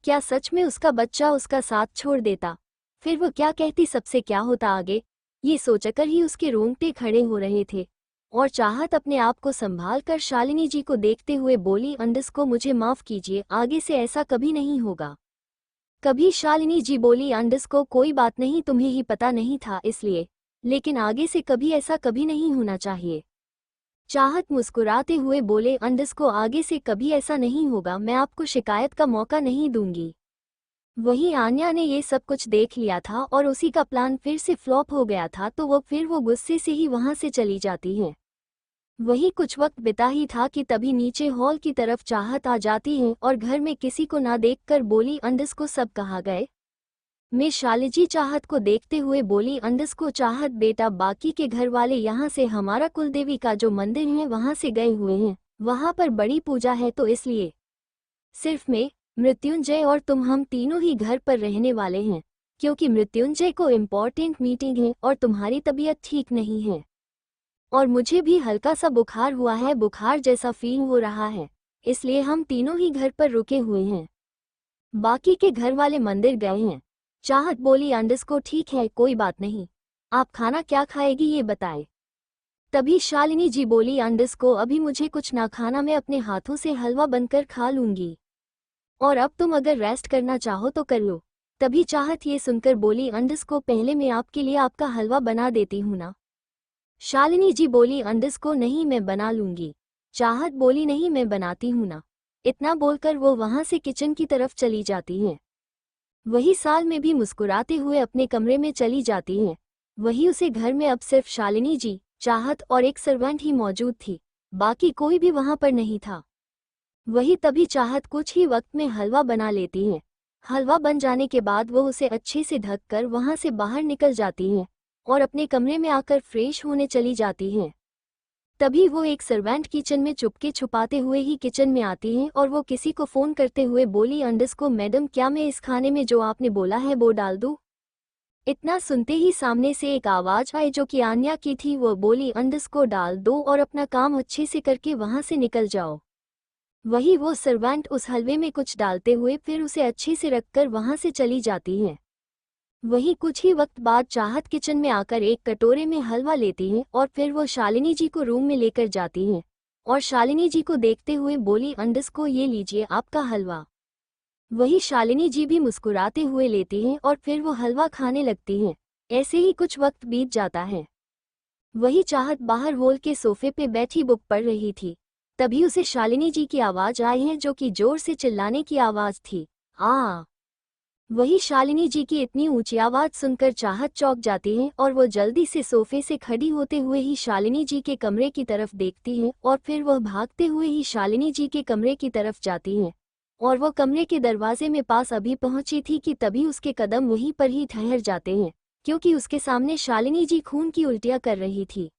A: क्या सच में उसका बच्चा उसका साथ छोड़ देता? फिर वो क्या कहती, सबसे क्या होता आगे? ये सोचकर ही उसके रोंगटे खड़े हो रहे थे और चाहत अपने आप को संभाल कर शालिनी जी को देखते हुए बोली, अंडस को मुझे माफ कीजिए, आगे से ऐसा कभी नहीं होगा। कभी शालिनी जी बोली, अंडस को कोई बात नहीं, तुम्हें ही पता नहीं था इसलिए, लेकिन आगे से कभी ऐसा कभी नहीं होना चाहिए। चाहत मुस्कुराते हुए बोले, अंडस को आगे से कभी ऐसा नहीं होगा, मैं आपको शिकायत का मौका नहीं दूंगी। वही आन्या ने ये सब कुछ देख लिया था और उसी का प्लान फिर से फ्लॉप हो गया था, तो वो गुस्से से ही वहां से चली जाती है। वही कुछ वक्त बिता ही था कि तभी नीचे हॉल की तरफ चाहत आ जाती है और घर में किसी को ना देखकर बोली, अंडस को सब कहाँ गए? मैं शालिजी चाहत को देखते हुए बोली, अंडस को चाहत बेटा, बाकी के घर वाले यहाँ से हमारा कुलदेवी का जो मंदिर है वहाँ से गए हुए हैं, वहाँ पर बड़ी पूजा है, तो इसलिए सिर्फ मैं, मृत्युंजय और तुम, हम तीनों ही घर पर रहने वाले हैं, क्योंकि मृत्युंजय को इम्पोर्टेंट मीटिंग है और तुम्हारी तबीयत ठीक नहीं है और मुझे भी हल्का सा बुखार हुआ है, बुखार जैसा फील हो रहा है, इसलिए हम तीनों ही घर पर रुके हुए हैं। बाकी के घर वाले मंदिर गए हैं। चाहत बोली, अंडस को ठीक है, कोई बात नहीं, आप खाना क्या खाएगी ये बताए। तभी शालिनी जी बोली, अंडस को अभी मुझे कुछ ना खाना, मैं अपने हाथों से हलवा बनकर खा लूंगी, और अब तुम अगर रेस्ट करना चाहो तो कर लो। तभी चाहत ये सुनकर बोली, अंडस को पहले मैं आपके लिए आपका हलवा बना देती हूँ ना। शालिनी जी बोली, अंडस को नहीं, मैं बना लूंगी। चाहत बोली, नहीं मैं बनाती हूँ ना। इतना बोलकर वो वहां से किचन की तरफ चली जाती हैं। वही साल में भी मुस्कुराते हुए अपने कमरे में चली जाती हैं। वही उसे घर में अब सिर्फ शालिनी जी, चाहत और एक सर्वेंट ही मौजूद थी, बाकी कोई भी वहां पर नहीं था। वही तभी चाहत कुछ ही वक्त में हलवा बना लेती है। हलवा बन जाने के बाद वो उसे अच्छे से ढककर वहां से बाहर निकल जाती हैं और अपने कमरे में आकर फ्रेश होने चली जाती हैं। तभी वो एक सर्वेंट किचन में चुपके छुपाते हुए ही किचन में आती हैं और वो किसी को फोन करते हुए बोली, अंडस को मैडम, क्या मैं इस खाने में जो आपने बोला है वो डाल दूं? इतना सुनते ही सामने से एक आवाज आई जो कि आन्या की थी। वो बोली, अंडस को डाल दो और अपना काम अच्छे से करके वहां से निकल जाओ। वही वो सर्वेंट उस हलवे में कुछ डालते हुए फिर उसे अच्छे से रखकर वहां से चली जाती हैं। वही कुछ ही वक्त बाद चाहत किचन में आकर एक कटोरे में हलवा लेती हैं और फिर वो शालिनी जी को रूम में लेकर जाती हैं और शालिनी जी को देखते हुए बोली, अंडस को ये लीजिए आपका हलवा। वही शालिनी जी भी मुस्कुराते हुए लेती हैं और फिर वो हलवा खाने लगती हैं। ऐसे ही कुछ वक्त बीत जाता है। वही चाहत बाहर हॉल के सोफे पे बैठी बुक पढ़ रही थी। तभी उसे शालिनी जी की आवाज आई है जो कि जोर से चिल्लाने की आवाज थी। आ वही शालिनी जी की इतनी ऊंची आवाज सुनकर चाहत चौंक जाती है और वो जल्दी से सोफे से खड़ी होते हुए ही शालिनी जी के कमरे की तरफ देखती है और फिर वह भागते हुए ही शालिनी जी के कमरे की तरफ जाती है और वो कमरे के दरवाजे में पास अभी पहुंची थी कि तभी उसके कदम वहीं पर ही ठहर जाते हैं, क्योंकि उसके सामने शालिनी जी खून की उल्टियां कर रही थी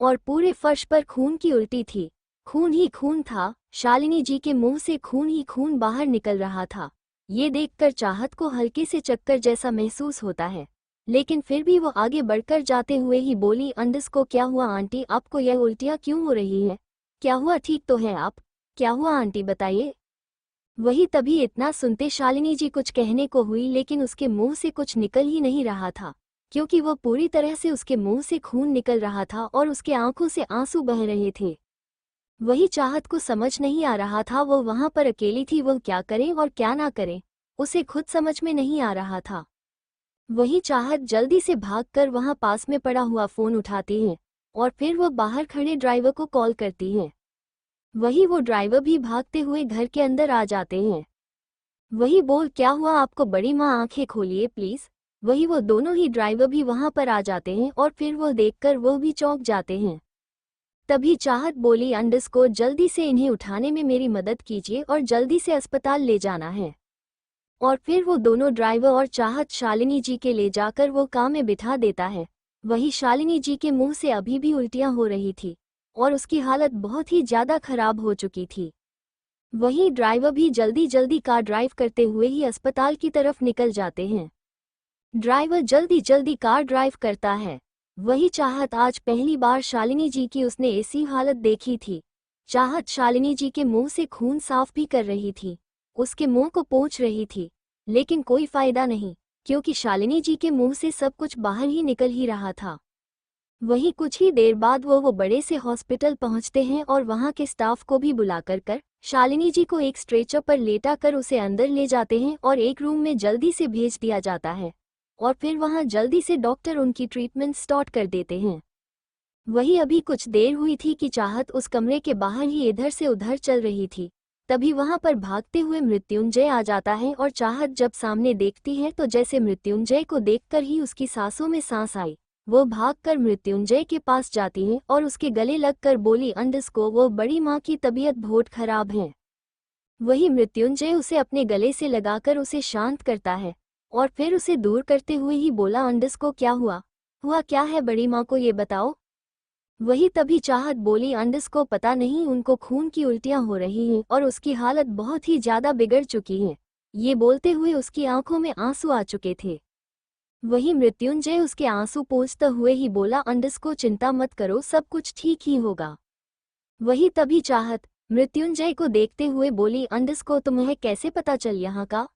A: और पूरे फर्श पर खून की उल्टी थी। खून ही खून था, शालिनी जी के मुंह से खून ही खून बाहर निकल रहा था। ये देखकर चाहत को हल्के से चक्कर जैसा महसूस होता है, लेकिन फिर भी वो आगे बढ़कर जाते हुए ही बोली, अंडस को क्या हुआ आंटी, आपको यह उल्टियाँ क्यों हो रही है? क्या हुआ, ठीक तो है आप? क्या हुआ आंटी बताइए। वही तभी इतना सुनते शालिनी जी कुछ कहने को हुई, लेकिन उसके मुंह से कुछ निकल ही नहीं रहा था, क्योंकि वो पूरी तरह से उसके मुंह से खून निकल रहा था और उसके आंखों से आंसू बह रहे थे। वही चाहत को समझ नहीं आ रहा था, वो वहां पर अकेली थी, वह क्या करे और क्या ना करे, उसे खुद समझ में नहीं आ रहा था। वही चाहत जल्दी से भागकर वहां पास में पड़ा हुआ फोन उठाती है और फिर वो बाहर खड़े ड्राइवर को कॉल करती है। वही वो ड्राइवर भी भागते हुए घर के अंदर आ जाते हैं। वही बोल, क्या हुआ आपको बड़ी माँ, आंखें खोलिए प्लीज। वही वो दोनों ही ड्राइवर भी वहां पर आ जाते हैं और फिर वो देखकर वो भी चौंक जाते हैं। तभी चाहत बोली, अंडस को जल्दी से इन्हें उठाने में मेरी मदद कीजिए और जल्दी से अस्पताल ले जाना है। और फिर वो दोनों ड्राइवर और चाहत शालिनी जी के ले जाकर वो कार में बिठा देता है। वही शालिनी जी के मुंह से अभी भी उल्टियां हो रही थी और उसकी हालत बहुत ही ज्यादा खराब हो चुकी थी। वही ड्राइवर भी जल्दी जल्दी कार ड्राइव करते हुए ही अस्पताल की तरफ निकल जाते हैं। ड्राइवर जल्दी जल्दी कार ड्राइव करता है। वही चाहत आज पहली बार शालिनी जी की उसने ऐसी हालत देखी थी। चाहत शालिनी जी के मुंह से खून साफ भी कर रही थी, उसके मुंह को पोंछ रही थी, लेकिन कोई फायदा नहीं, क्योंकि शालिनी जी के मुंह से सब कुछ बाहर ही निकल ही रहा था। वहीं कुछ ही देर बाद वो बड़े से हॉस्पिटल पहुंचते हैं और वहां के स्टाफ को भी बुलाकर शालिनी जी को एक स्ट्रेचर पर लेटा कर उसे अंदर ले जाते हैं और एक रूम में जल्दी से भेज दिया जाता है और फिर वहां जल्दी से डॉक्टर उनकी ट्रीटमेंट स्टार्ट कर देते हैं। वही अभी कुछ देर हुई थी कि चाहत उस कमरे के बाहर ही इधर से उधर चल रही थी। तभी वहां पर भागते हुए मृत्युंजय आ जाता है और चाहत जब सामने देखती है तो जैसे मृत्युंजय को देखकर ही उसकी सांसों में सांस आई। वो भागकर मृत्युंजय के पास जाती है और उसके गले लगकर बोली, अंडस को वो बड़ी माँ की तबीयत बहुत खराब है। वही मृत्युंजय उसे अपने गले से लगाकर उसे शांत करता है और फिर उसे दूर करते हुए ही बोला, अंडस को क्या हुआ क्या है बड़ी माँ को ये बताओ। वही तभी चाहत बोली, अंडस को पता नहीं, उनको खून की उल्टियां हो रही हैं और उसकी हालत बहुत ही ज्यादा बिगड़ चुकी है। ये बोलते हुए उसकी आंखों में आंसू आ चुके थे। वही मृत्युंजय उसके आंसू पोंछते हुए ही बोला, अंडस को चिंता मत करो, सब कुछ ठीक ही होगा। वही तभी चाहत मृत्युंजय को देखते हुए बोली, अंडस को तुम्हें कैसे पता चल यहाँ का?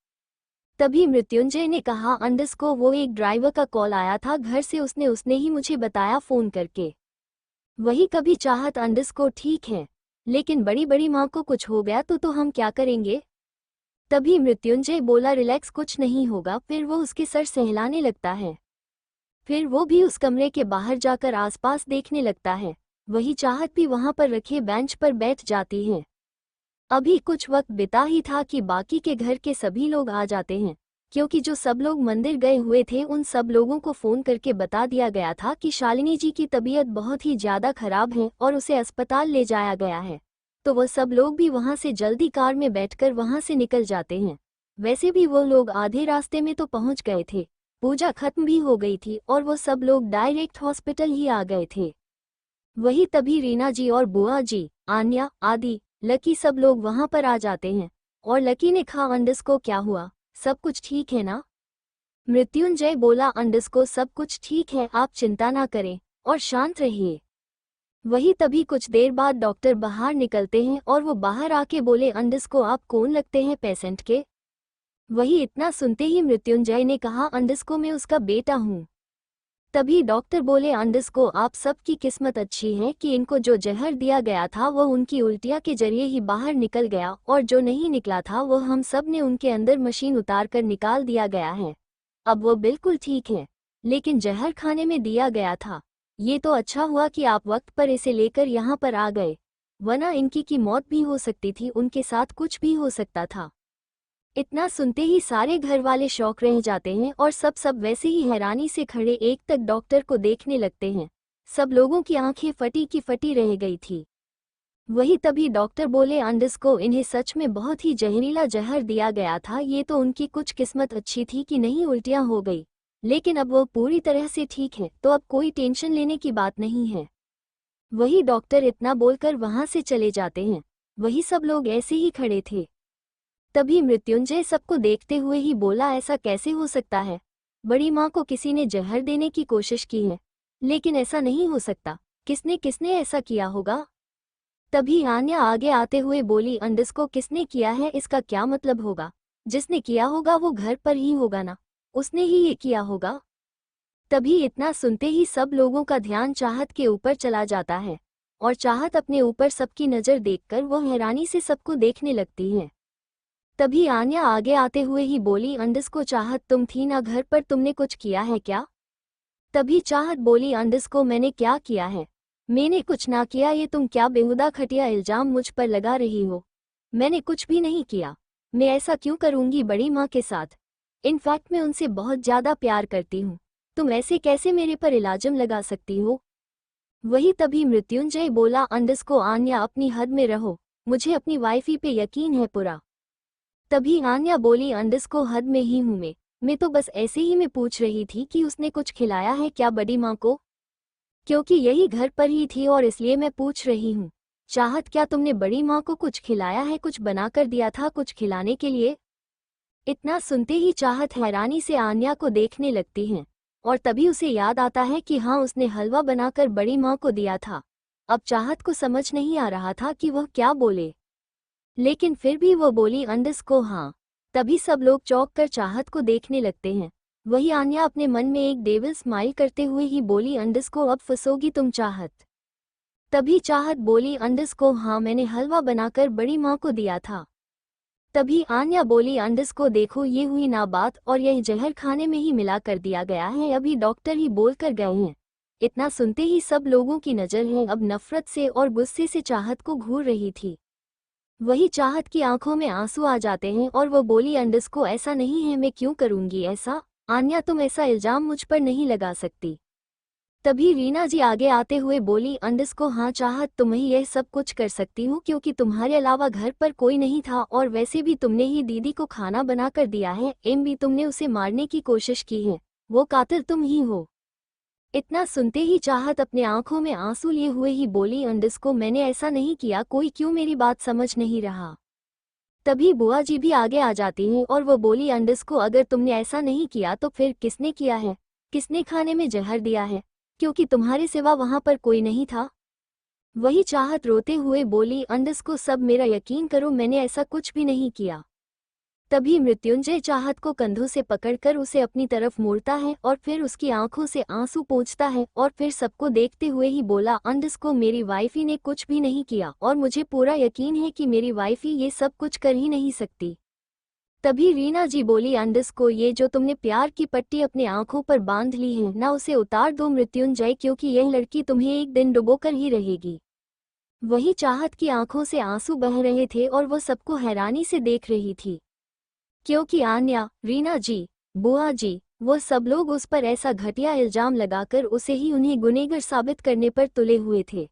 A: तभी मृत्युंजय ने कहा, अंडस को वो एक ड्राइवर का कॉल आया था घर से, उसने ही मुझे बताया फोन करके। वही कभी चाहत, अंडस को ठीक है, लेकिन बड़ी बड़ी माँ को कुछ हो गया तो हम क्या करेंगे? तभी मृत्युंजय बोला, रिलैक्स, कुछ नहीं होगा। फिर वो उसके सर सहलाने लगता है। फिर वो भी उस कमरे के बाहर जाकर आसपास देखने लगता है। वही चाहत भी वहां पर रखे बेंच पर बैठ जाती है। अभी कुछ वक्त बिता ही था कि बाकी के घर के सभी लोग आ जाते हैं, क्योंकि जो सब लोग मंदिर गए हुए थे उन सब लोगों को फोन करके बता दिया गया था कि शालिनी जी की तबीयत बहुत ही ज्यादा खराब है और उसे अस्पताल ले जाया गया है। तो वह सब लोग भी वहां से जल्दी कार में बैठकर वहां से निकल जाते हैं। वैसे भी वो लोग आधे रास्ते में तो पहुंच गए थे, पूजा खत्म भी हो गई थी और वो सब लोग डायरेक्ट हॉस्पिटल ही आ गए थे। वही तभी रीना जी और बुआ जी, आन्या, आदि, लकी सब लोग वहां पर आ जाते हैं और लकी ने कहा, अंडस को क्या हुआ, सब कुछ ठीक है ना? मृत्युंजय बोला, अंडस को सब कुछ ठीक है, आप चिंता ना करें और शांत रहिए। वही तभी कुछ देर बाद डॉक्टर बाहर निकलते हैं और वो बाहर आके बोले, अंडस को आप कौन लगते हैं पेशेंट के? वही इतना सुनते ही मृत्युंजय ने कहा, अंडस को मैं उसका बेटा हूँ। तभी डॉक्टर बोले, अंडस को आप सबकी किस्मत अच्छी है कि इनको जो जहर दिया गया था वो उनकी उल्टियाँ के जरिए ही बाहर निकल गया और जो नहीं निकला था वो हम सब ने उनके अंदर मशीन उतार कर निकाल दिया गया है। अब वो बिल्कुल ठीक है, लेकिन जहर खाने में दिया गया था। ये तो अच्छा हुआ कि आप वक्त पर इसे लेकर यहाँ पर आ गए, वरना इनकी की मौत भी हो सकती थी, उनके साथ कुछ भी हो सकता था। इतना सुनते ही सारे घर वाले शौक रह जाते हैं और सब वैसे ही हैरानी से खड़े एक तक डॉक्टर को देखने लगते हैं। सब लोगों की आंखें फटी की फटी रह गई थी। वही तभी डॉक्टर बोले, अंडस को इन्हें सच में बहुत ही जहरीला जहर दिया गया था। ये तो उनकी कुछ किस्मत अच्छी थी कि नहीं उल्टियां हो गई, लेकिन अब वो पूरी तरह से ठीक है, तो अब कोई टेंशन लेने की बात नहीं है। वही डॉक्टर इतना बोलकर वहां से चले जाते हैं। वही सब लोग ऐसे ही खड़े थे। तभी मृत्युंजय सबको देखते हुए ही बोला, ऐसा कैसे हो सकता है? बड़ी माँ को किसी ने जहर देने की कोशिश की है, लेकिन ऐसा नहीं हो सकता। किसने किसने ऐसा किया होगा? तभी आन्या आगे आते हुए बोली, अंडस किसने किया है इसका क्या मतलब होगा? जिसने किया होगा वो घर पर ही होगा ना, उसने ही ये किया होगा। तभी इतना सुनते ही सब लोगों का ध्यान चाहत के ऊपर चला जाता है और चाहत अपने ऊपर सबकी नज़र देखकर वो हैरानी से सबको देखने लगती है। तभी आन्या आगे आते हुए ही बोली, अंडस चाहत तुम थी ना घर पर, तुमने कुछ किया है क्या? तभी चाहत बोली, अंडस मैंने क्या किया है? मैंने कुछ ना किया, ये तुम क्या बेहुदा खटिया इल्जाम मुझ पर लगा रही हो? मैंने कुछ भी नहीं किया। मैं ऐसा क्यों करूंगी बड़ी माँ के साथ? इनफैक्ट मैं उनसे बहुत ज़्यादा प्यार करती हूँ। तुम ऐसे कैसे मेरे पर इल्जाम लगा सकती हो? वही तभी मृत्युंजय बोला, अंडस आन्या अपनी हद में रहो, मुझे अपनी वाइफी पे यकीन है पूरा। तभी आन्या बोली, अंडस हद में ही हूँ मैं तो बस ऐसे ही मैं पूछ रही थी कि उसने कुछ खिलाया है क्या बड़ी माँ को, क्योंकि यही घर पर ही थी और इसलिए मैं पूछ रही हूँ। चाहत, क्या तुमने बड़ी माँ को कुछ खिलाया है? कुछ बनाकर दिया था कुछ खिलाने के लिए? इतना सुनते ही चाहत हैरानी से आन्या को देखने लगती हैं और तभी उसे याद आता है कि हाँ, उसने हलवा बनाकर बड़ी माँ को दिया था। अब चाहत को समझ नहीं आ रहा था कि वह क्या बोले, लेकिन फिर भी वो बोली, अंडस हाँ। तभी सब लोग चौंक कर चाहत को देखने लगते हैं। वही आन्या अपने मन में एक डेविल स्माइल करते हुए ही बोली, अंडस अब फंसोगी तुम चाहत। तभी चाहत बोली, अंडस हाँ, मैंने हलवा बनाकर बड़ी माँ को दिया था। तभी आन्या बोली, अंडस देखो, ये हुई ना बात, और यह जहर खाने में ही मिला कर दिया गया है, अभी डॉक्टर ही बोल कर गए हैं। इतना सुनते ही सब लोगों की नज़र है अब नफरत से और गुस्से से चाहत को घूर रही थी। वही चाहत की आंखों में आंसू आ जाते हैं और वो बोली, अंडस ऐसा नहीं है, मैं क्यों करूंगी ऐसा? आन्या, तुम ऐसा इल्जाम मुझ पर नहीं लगा सकती। तभी रीना जी आगे आते हुए बोली, अंडस हाँ चाहत, तुम ही यह सब कुछ कर सकती हो क्योंकि तुम्हारे अलावा घर पर कोई नहीं था, और वैसे भी तुमने ही दीदी को खाना बनाकर दिया है, भी तुमने उसे मारने की कोशिश की है, वो कातिल तुम ही हो। इतना सुनते ही चाहत अपने आंखों में आंसू लिए हुए ही बोली, अंडस मैंने ऐसा नहीं किया, कोई क्यों मेरी बात समझ नहीं रहा। तभी बुआ जी भी आगे आ जाती हैं और वो बोली, अंडस अगर तुमने ऐसा नहीं किया तो फिर किसने किया है? किसने खाने में जहर दिया है? क्योंकि तुम्हारे सिवा वहां पर कोई नहीं था। वही चाहत रोते हुए बोली, अंडस सब मेरा यकीन करो, मैंने ऐसा कुछ भी नहीं किया। तभी मृत्युंजय चाहत को कंधों से पकड़कर उसे अपनी तरफ मोड़ता है और फिर उसकी आंखों से आंसू पोंछता है और फिर सबको देखते हुए ही बोला, अंडस मेरी वाइफी ने कुछ भी नहीं किया और मुझे पूरा यकीन है कि मेरी वाइफी ये सब कुछ कर ही नहीं सकती। तभी रीना जी बोली, अंडस ये जो तुमने प्यार की पट्टी अपने आंखों पर बांध ली है ना, उसे उतार दो मृत्युंजय, क्योंकि यह लड़की तुम्हें एक दिन डुबोकर ही रहेगी। वही चाहत की आंखों से आंसू बह रहे थे और वो सबको हैरानी से देख रही थी, क्योंकि आन्या, रीना जी, बुआ जी, वो सब लोग उस पर ऐसा घटिया इल्जाम लगाकर उसे ही उन्हें गुनहगार साबित करने पर तुले हुए थे।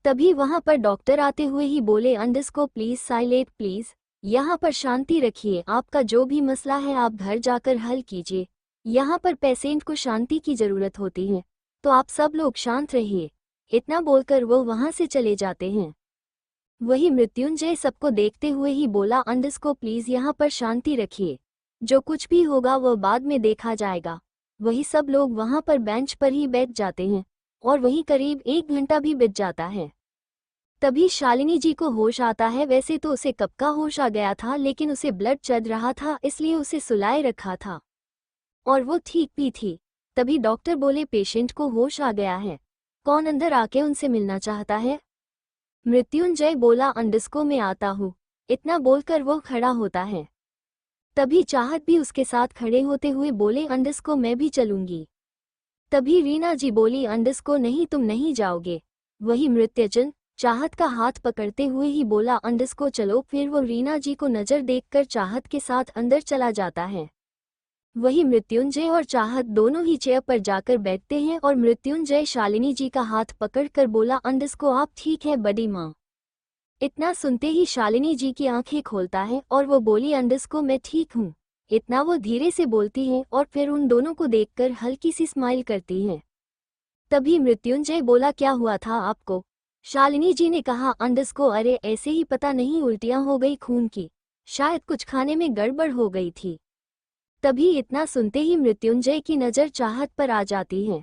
A: तभी वहां पर डॉक्टर आते हुए ही बोले, अंडस प्लीज साइलेंट प्लीज, यहाँ पर शांति रखिए, आपका जो भी मसला है आप घर जाकर हल कीजिए, यहाँ पर पेशेंट को शांति की जरूरत होती है, तो आप सब लोग शांत रहिए। इतना बोलकर वो वहां से चले जाते हैं। वही मृत्युंजय सबको देखते हुए ही बोला, अंडस प्लीज यहाँ पर शांति रखिए, जो कुछ भी होगा वह बाद में देखा जाएगा। वही सब लोग वहां पर बेंच पर ही बैठ जाते हैं और वही करीब 1 घंटा भी बीत जाता है। तभी शालिनी जी को होश आता है। वैसे तो उसे कब का होश आ गया था, लेकिन उसे ब्लड चढ़ रहा था, इसलिए उसे सुलाए रखा था और वो ठीक भी थी। तभी डॉक्टर बोले, पेशेंट को होश आ गया है, कौन अंदर आके उनसे मिलना चाहता है? मृत्युंजय बोला, अंडस मैं आता हूँ। इतना बोलकर वो खड़ा होता है। तभी चाहत भी उसके साथ खड़े होते हुए बोले, अंडस मैं भी चलूंगी। तभी रीना जी बोली, अंडस नहीं, तुम नहीं जाओगे। वही मृत्युंजय चाहत का हाथ पकड़ते हुए ही बोला, अंडस चलो। फिर वो रीना जी को नजर देखकर चाहत के साथ अंदर चला जाता है। वही मृत्युंजय और चाहत दोनों ही चेयर पर जाकर बैठते हैं और मृत्युंजय शालिनी जी का हाथ पकड़कर बोला, अंडस आप ठीक है बड़ी माँ? इतना सुनते ही शालिनी जी की आंखें खोलता है और वो बोली, अंडस मैं ठीक हूँ। इतना वो धीरे से बोलती है और फिर उन दोनों को देखकर हल्की सी स्माइल करती है। तभी मृत्युंजय बोला, क्या हुआ था आपको? शालिनी जी ने कहा, अंडरस्को अरे ऐसे ही, पता नहीं उल्टियां हो गई खून की, शायद कुछ खाने में गड़बड़ हो गई थी। तभी इतना सुनते ही मृत्युंजय की नज़र चाहत पर आ जाती है।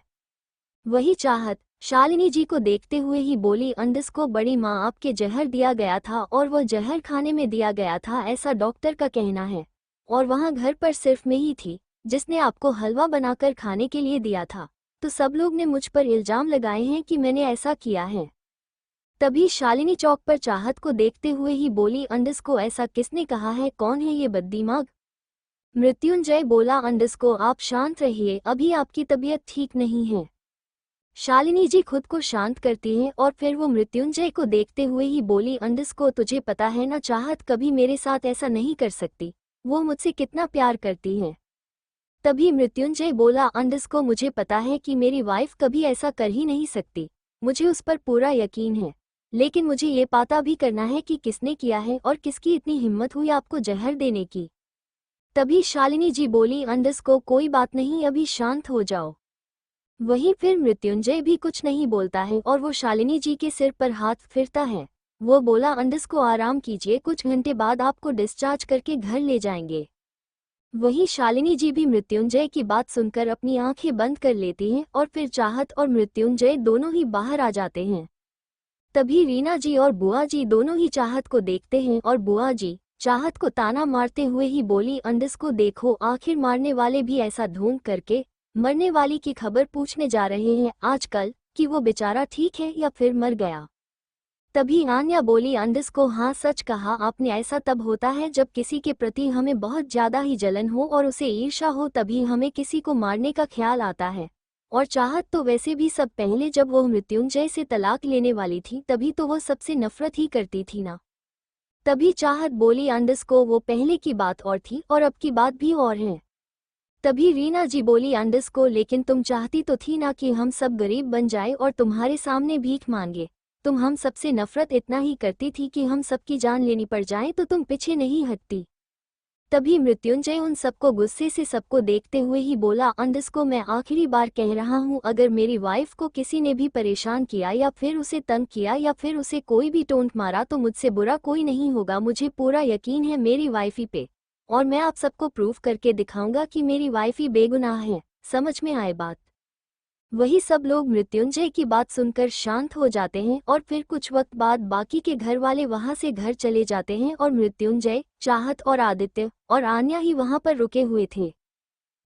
A: वही चाहत शालिनी जी को देखते हुए ही बोली, अंडरस्को बड़ी माँ आपके जहर दिया गया था और वह जहर खाने में दिया गया था, ऐसा डॉक्टर का कहना है। और वहाँ घर पर सिर्फ मैं ही थी जिसने आपको हलवा बनाकर खाने के लिए दिया था, तो सब लोग ने मुझ पर इल्जाम लगाए हैं कि मैंने ऐसा किया है। तभी शालिनी चौक पर चाहत को देखते हुए ही बोली, अंडरस्को ऐसा किसने कहा है, कौन है ये बददिमाग? मृत्युंजय बोला, अंडरस्को आप शांत रहिए, अभी आपकी तबीयत ठीक नहीं है। शालिनी जी खुद को शांत करती हैं और फिर वो मृत्युंजय को देखते हुए ही बोली, अंडरस्को तुझे पता है ना, चाहत कभी मेरे साथ ऐसा नहीं कर सकती, वो मुझसे कितना प्यार करती है। तभी मृत्युंजय बोला, अंडरस्को मुझे पता है कि मेरी वाइफ कभी ऐसा कर ही नहीं सकती, मुझे उस पर पूरा यकीन है, लेकिन मुझे ये पता भी करना है कि किसने किया है और किसकी इतनी हिम्मत हुई आपको जहर देने की। तभी शालिनी जी बोली, अंडरस्को कोई बात नहीं, अभी शांत हो जाओ। वहीं फिर मृत्युंजय भी कुछ नहीं बोलता है और वो शालिनी जी के सिर पर हाथ फिरता है। वो बोला, अंडरस्को आराम कीजिए, कुछ घंटे बाद आपको डिस्चार्ज करके घर ले जाएंगे। वहीं शालिनी जी भी मृत्युंजय की बात सुनकर अपनी आंखें बंद कर लेती हैं और फिर चाहत और मृत्युंजय दोनों ही बाहर आ जाते हैं। तभी रीना जी और बुआ जी दोनों ही चाहत को देखते हैं और बुआ जी चाहत को ताना मारते हुए ही बोली, अंडरस्को देखो, आखिर मारने वाले भी ऐसा ढोंग करके मरने वाली की खबर पूछने जा रहे हैं आजकल कि वो बेचारा ठीक है या फिर मर गया। तभी आन्या बोली, अंडरस्को हाँ सच कहा आपने, ऐसा तब होता है जब किसी के प्रति हमें बहुत ज्यादा ही जलन हो और उसे ईर्ष्या हो, तभी हमें किसी को मारने का ख्याल आता है। और चाहत तो वैसे भी सब पहले जब वो मृत्युंजय से तलाक लेने वाली थी तभी तो वो सबसे नफरत ही करती थी ना। तभी चाहत बोली, अंडरस्को वो पहले की बात और थी और अब की बात भी और है। तभी रीना जी बोली, अंडरस्को लेकिन तुम चाहती तो थी ना कि हम सब गरीब बन जाए और तुम्हारे सामने भीख मांगे। तुम हम सबसे नफरत इतना ही करती थी कि हम सबकी जान लेनी पड़ जाए तो तुम पीछे नहीं हटती। तभी मृत्युंजय उन सबको गुस्से से सबको देखते हुए ही बोला, अंडरस्को मैं आखिरी बार कह रहा हूँ, अगर मेरी वाइफ को किसी ने भी परेशान किया या फिर उसे तंग किया या फिर उसे कोई भी टोंट मारा तो मुझसे बुरा कोई नहीं होगा, मुझे पूरा यकीन है मेरी वाइफी पे, और मैं आप सबको प्रूफ करके दिखाऊंगा कि मेरी वाइफी बेगुनाह है। समझ में आए बात? वही सब लोग मृत्युंजय की बात सुनकर शांत हो जाते हैं और फिर कुछ वक्त बाद बाकी के घर वाले वहां से घर चले जाते हैं और मृत्युंजय, चाहत और आदित्य और आन्या ही वहां पर रुके हुए थे।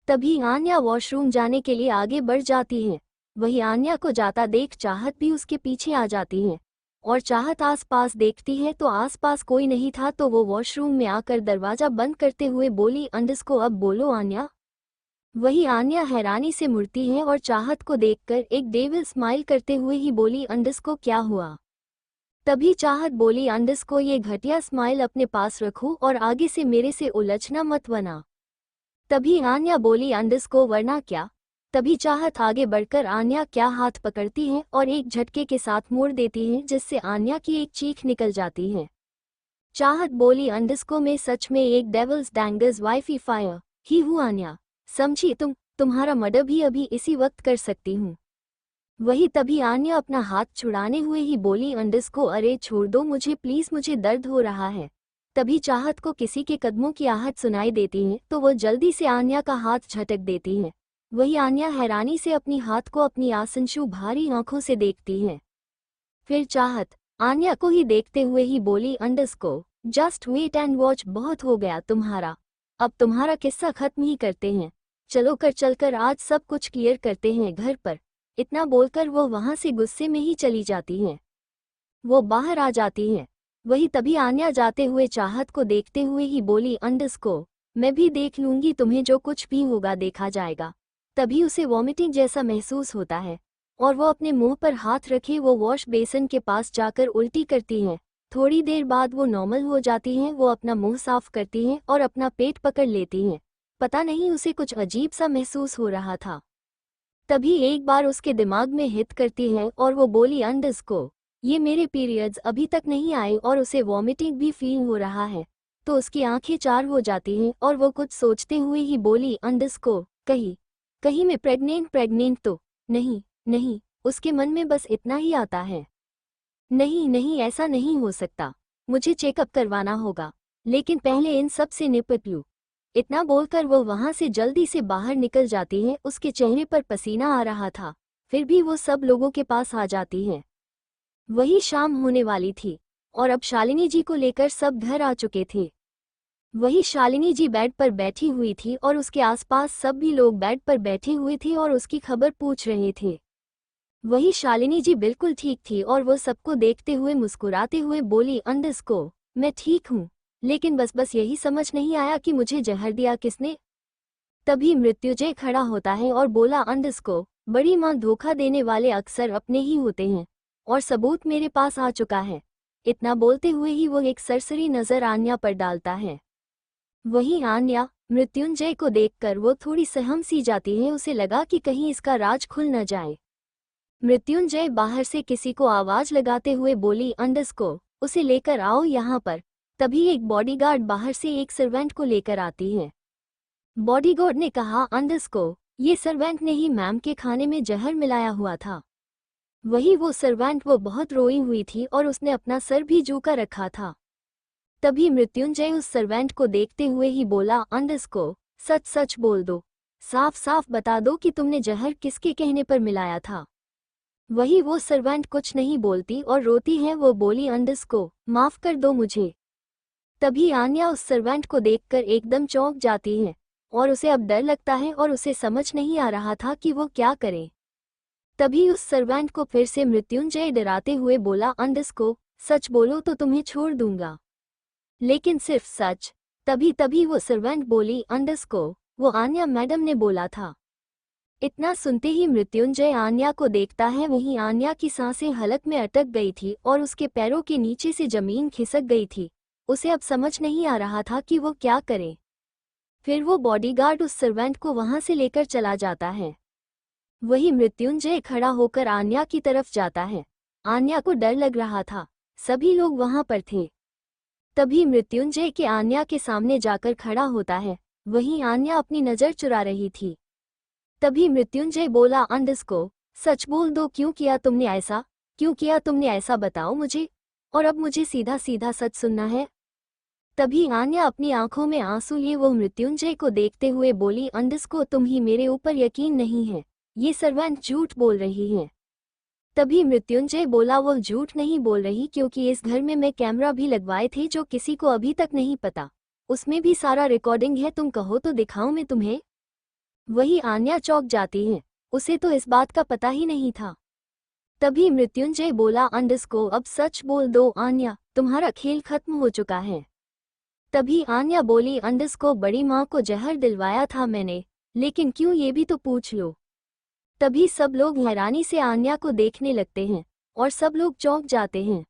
A: तभी आन्या वॉशरूम जाने के लिए आगे बढ़ जाती है। वही आन्या को जाता देख चाहत भी उसके पीछे आ जाती है और चाहत आसपास देखती है तो आसपास कोई नहीं था, तो वो वॉशरूम में आकर दरवाजा बंद करते हुए बोली, अंडरस्को अब बोलो आन्या। वही आन्या हैरानी से मुड़ती है और चाहत को देखकर एक डेविल स्माइल करते हुए ही बोली, अंडरस्को क्या हुआ? तभी चाहत बोली, अंडरस्को ये घटिया स्माइल अपने पास रखो और आगे से मेरे से उलझना मत बना। तभी आन्या बोली, अंडरस्को वरना क्या? तभी चाहत आगे बढ़कर आन्या क्या हाथ पकड़ती है और एक झटके के साथ मोड़ देती है जिससे आन्या की एक चीख निकल जाती है। चाहत बोली, अंडरस्को में सच में एक डेविल्स डैंगर्स वाइफी फायर ही हूँ आन्या, समझी तुम्हारा मर्डर भी अभी इसी वक्त कर सकती हूँ। वही तभी आन्या अपना हाथ छुड़ाने हुए ही बोली, अंडरस्को अरे छोड़ दो मुझे प्लीज, मुझे दर्द हो रहा है। तभी चाहत को किसी के कदमों की आहट सुनाई देती है तो वो जल्दी से आन्या का हाथ झटक देती है। वही आन्या हैरानी से अपनी हाथ को अपनी आंसू भारी आंखों से देखती है। फिर चाहत आन्या को ही देखते हुए ही बोली, अंडरस्को जस्ट वेट एंड वॉच, बहुत हो गया तुम्हारा, अब तुम्हारा किस्सा खत्म ही करते हैं, चलो कर चलकर आज सब कुछ क्लियर करते हैं घर पर। इतना बोलकर वो वहां से गुस्से में ही चली जाती हैं। वो बाहर आ जाती हैं। वही तभी आन्या जाते हुए चाहत को देखते हुए ही बोली, अंडरस्को मैं भी देख लूंगी तुम्हें, जो कुछ भी होगा देखा जाएगा। तभी उसे वॉमिटिंग जैसा महसूस होता है और वो अपने मुंह पर हाथ रखे वो वॉश बेसिन के पास जाकर उल्टी करती हैं। थोड़ी देर बाद वो नॉर्मल हो जाती हैं, वो अपना मुंह साफ करती हैं और अपना पेट पकड़ लेती हैं। पता नहीं उसे कुछ अजीब सा महसूस हो रहा था। तभी एक बार उसके दिमाग में हिट करती है और वो बोली, अंडरस्को ये मेरे पीरियड्स अभी तक नहीं आए और उसे वॉमिटिंग भी फील हो रहा है। तो उसकी आंखें चार हो जाती हैं और वो कुछ सोचते हुए ही बोली, अंडरस्को कहीं मैं प्रेग्नेंट तो नहीं नहीं, उसके मन में बस इतना ही आता है। नहीं नहीं, ऐसा नहीं हो सकता, मुझे चेकअप करवाना होगा, लेकिन पहले इन सब से निपट लूं। इतना बोलकर वो वहां से जल्दी से बाहर निकल जाती है। उसके चेहरे पर पसीना आ रहा था, फिर भी वो सब लोगों के पास आ जाती है। वही शाम होने वाली थी और अब शालिनी जी को लेकर सब घर आ चुके थे। वही शालिनी जी बेड पर बैठी हुई थी और उसके आसपास सब भी लोग बेड पर बैठे हुए थे और उसकी खबर पूछ रहे थे। वही शालिनी जी बिल्कुल ठीक थी और वो सबको देखते हुए मुस्कुराते हुए बोली, अंडस को मैं ठीक हूँ, लेकिन बस यही समझ नहीं आया कि मुझे जहर दिया किसने। तभी मृत्युंजय खड़ा होता है और बोला, अंडस को बड़ी माँ धोखा देने वाले अक्सर अपने ही होते हैं और सबूत मेरे पास आ चुका है। इतना बोलते हुए ही वो एक सरसरी नजर आन्या पर डालता है। वहीं आन्या मृत्युंजय को देखकर वो थोड़ी सहम सी जाती है। उसे लगा कि कहीं इसका राज खुल न जाए। मृत्युंजय बाहर से किसी को आवाज लगाते हुए बोली, अंडस को उसे लेकर आओ यहाँ पर। तभी एक बॉडीगार्ड बाहर से एक सर्वेंट को लेकर आती है। बॉडीगार्ड ने कहा, अंडस को ये सर्वेंट ने ही मैम के खाने में जहर मिलाया हुआ था। वही वो सर्वेंट वो बहुत रोई हुई थी और उसने अपना सर भी झुका रखा था। तभी मृत्युंजय उस सर्वेंट को देखते हुए ही बोला, अंडस को सच सच बोल दो, साफ साफ बता दो कि तुमने जहर किसके कहने पर मिलाया था। वही वो सर्वेंट कुछ नहीं बोलती और रोती है। वो बोली, अंडस को माफ कर दो मुझे। तभी आन्या उस सर्वेंट को देखकर एकदम चौंक जाती है और उसे अब डर लगता है और उसे समझ नहीं आ रहा था कि वो क्या करे। तभी उस सर्वेंट को फिर से मृत्युंजय डराते हुए बोला, अंडस को सच बोलो तो तुम्हें छोड़ दूंगा, लेकिन सिर्फ सच। तभी वो सर्वेंट बोली, अंडस को वो आन्या मैडम ने बोला था। इतना सुनते ही मृत्युंजय आन्या को देखता है। वहीं आन्या की सांसें हलक में अटक गई थी और उसके पैरों के नीचे से जमीन खिसक गई थी। उसे अब समझ नहीं आ रहा था कि वो क्या करे। फिर वो बॉडीगार्ड उस सर्वेंट को वहां से लेकर चला जाता है। वही मृत्युंजय खड़ा होकर आन्या की तरफ जाता है। आन्या को डर लग रहा था, सभी लोग वहां पर थे। तभी मृत्युंजय के आन्या के सामने जाकर खड़ा होता है। वहीं आन्या अपनी नजर चुरा रही थी। तभी मृत्युंजय बोला, अंडस को सच बोल दो, क्यों किया तुमने ऐसा, क्यों किया तुमने ऐसा, बताओ मुझे, और अब मुझे सीधा सीधा सच सुनना है। तभी आन्या अपनी आंखों में आंसू लिए वो मृत्युंजय को देखते हुए बोली, अंडस को तुम ही मेरे ऊपर यकीन नहीं है, ये सर्वेंट झूठ बोल रही है। तभी मृत्युंजय बोला, वो झूठ नहीं बोल रही, क्योंकि इस घर में मैं कैमरा भी लगवाए थे जो किसी को अभी तक नहीं पता, उसमें भी सारा रिकॉर्डिंग है, तुम कहो तो दिखाऊं मैं तुम्हें। वही आन्या चौंक जाती है, उसे तो इस बात का पता ही नहीं था। तभी मृत्युंजय बोला, अंडस को अब सच बोल दो आन्या, तुम्हारा खेल खत्म हो चुका है। तभी आन्या बोली, अंडस को बड़ी माँ को जहर दिलवाया था मैंने, लेकिन क्यों ये भी तो पूछ लो। तभी सब लोग हैरानी से आन्या को देखने लगते हैं और सब लोग चौंक जाते हैं।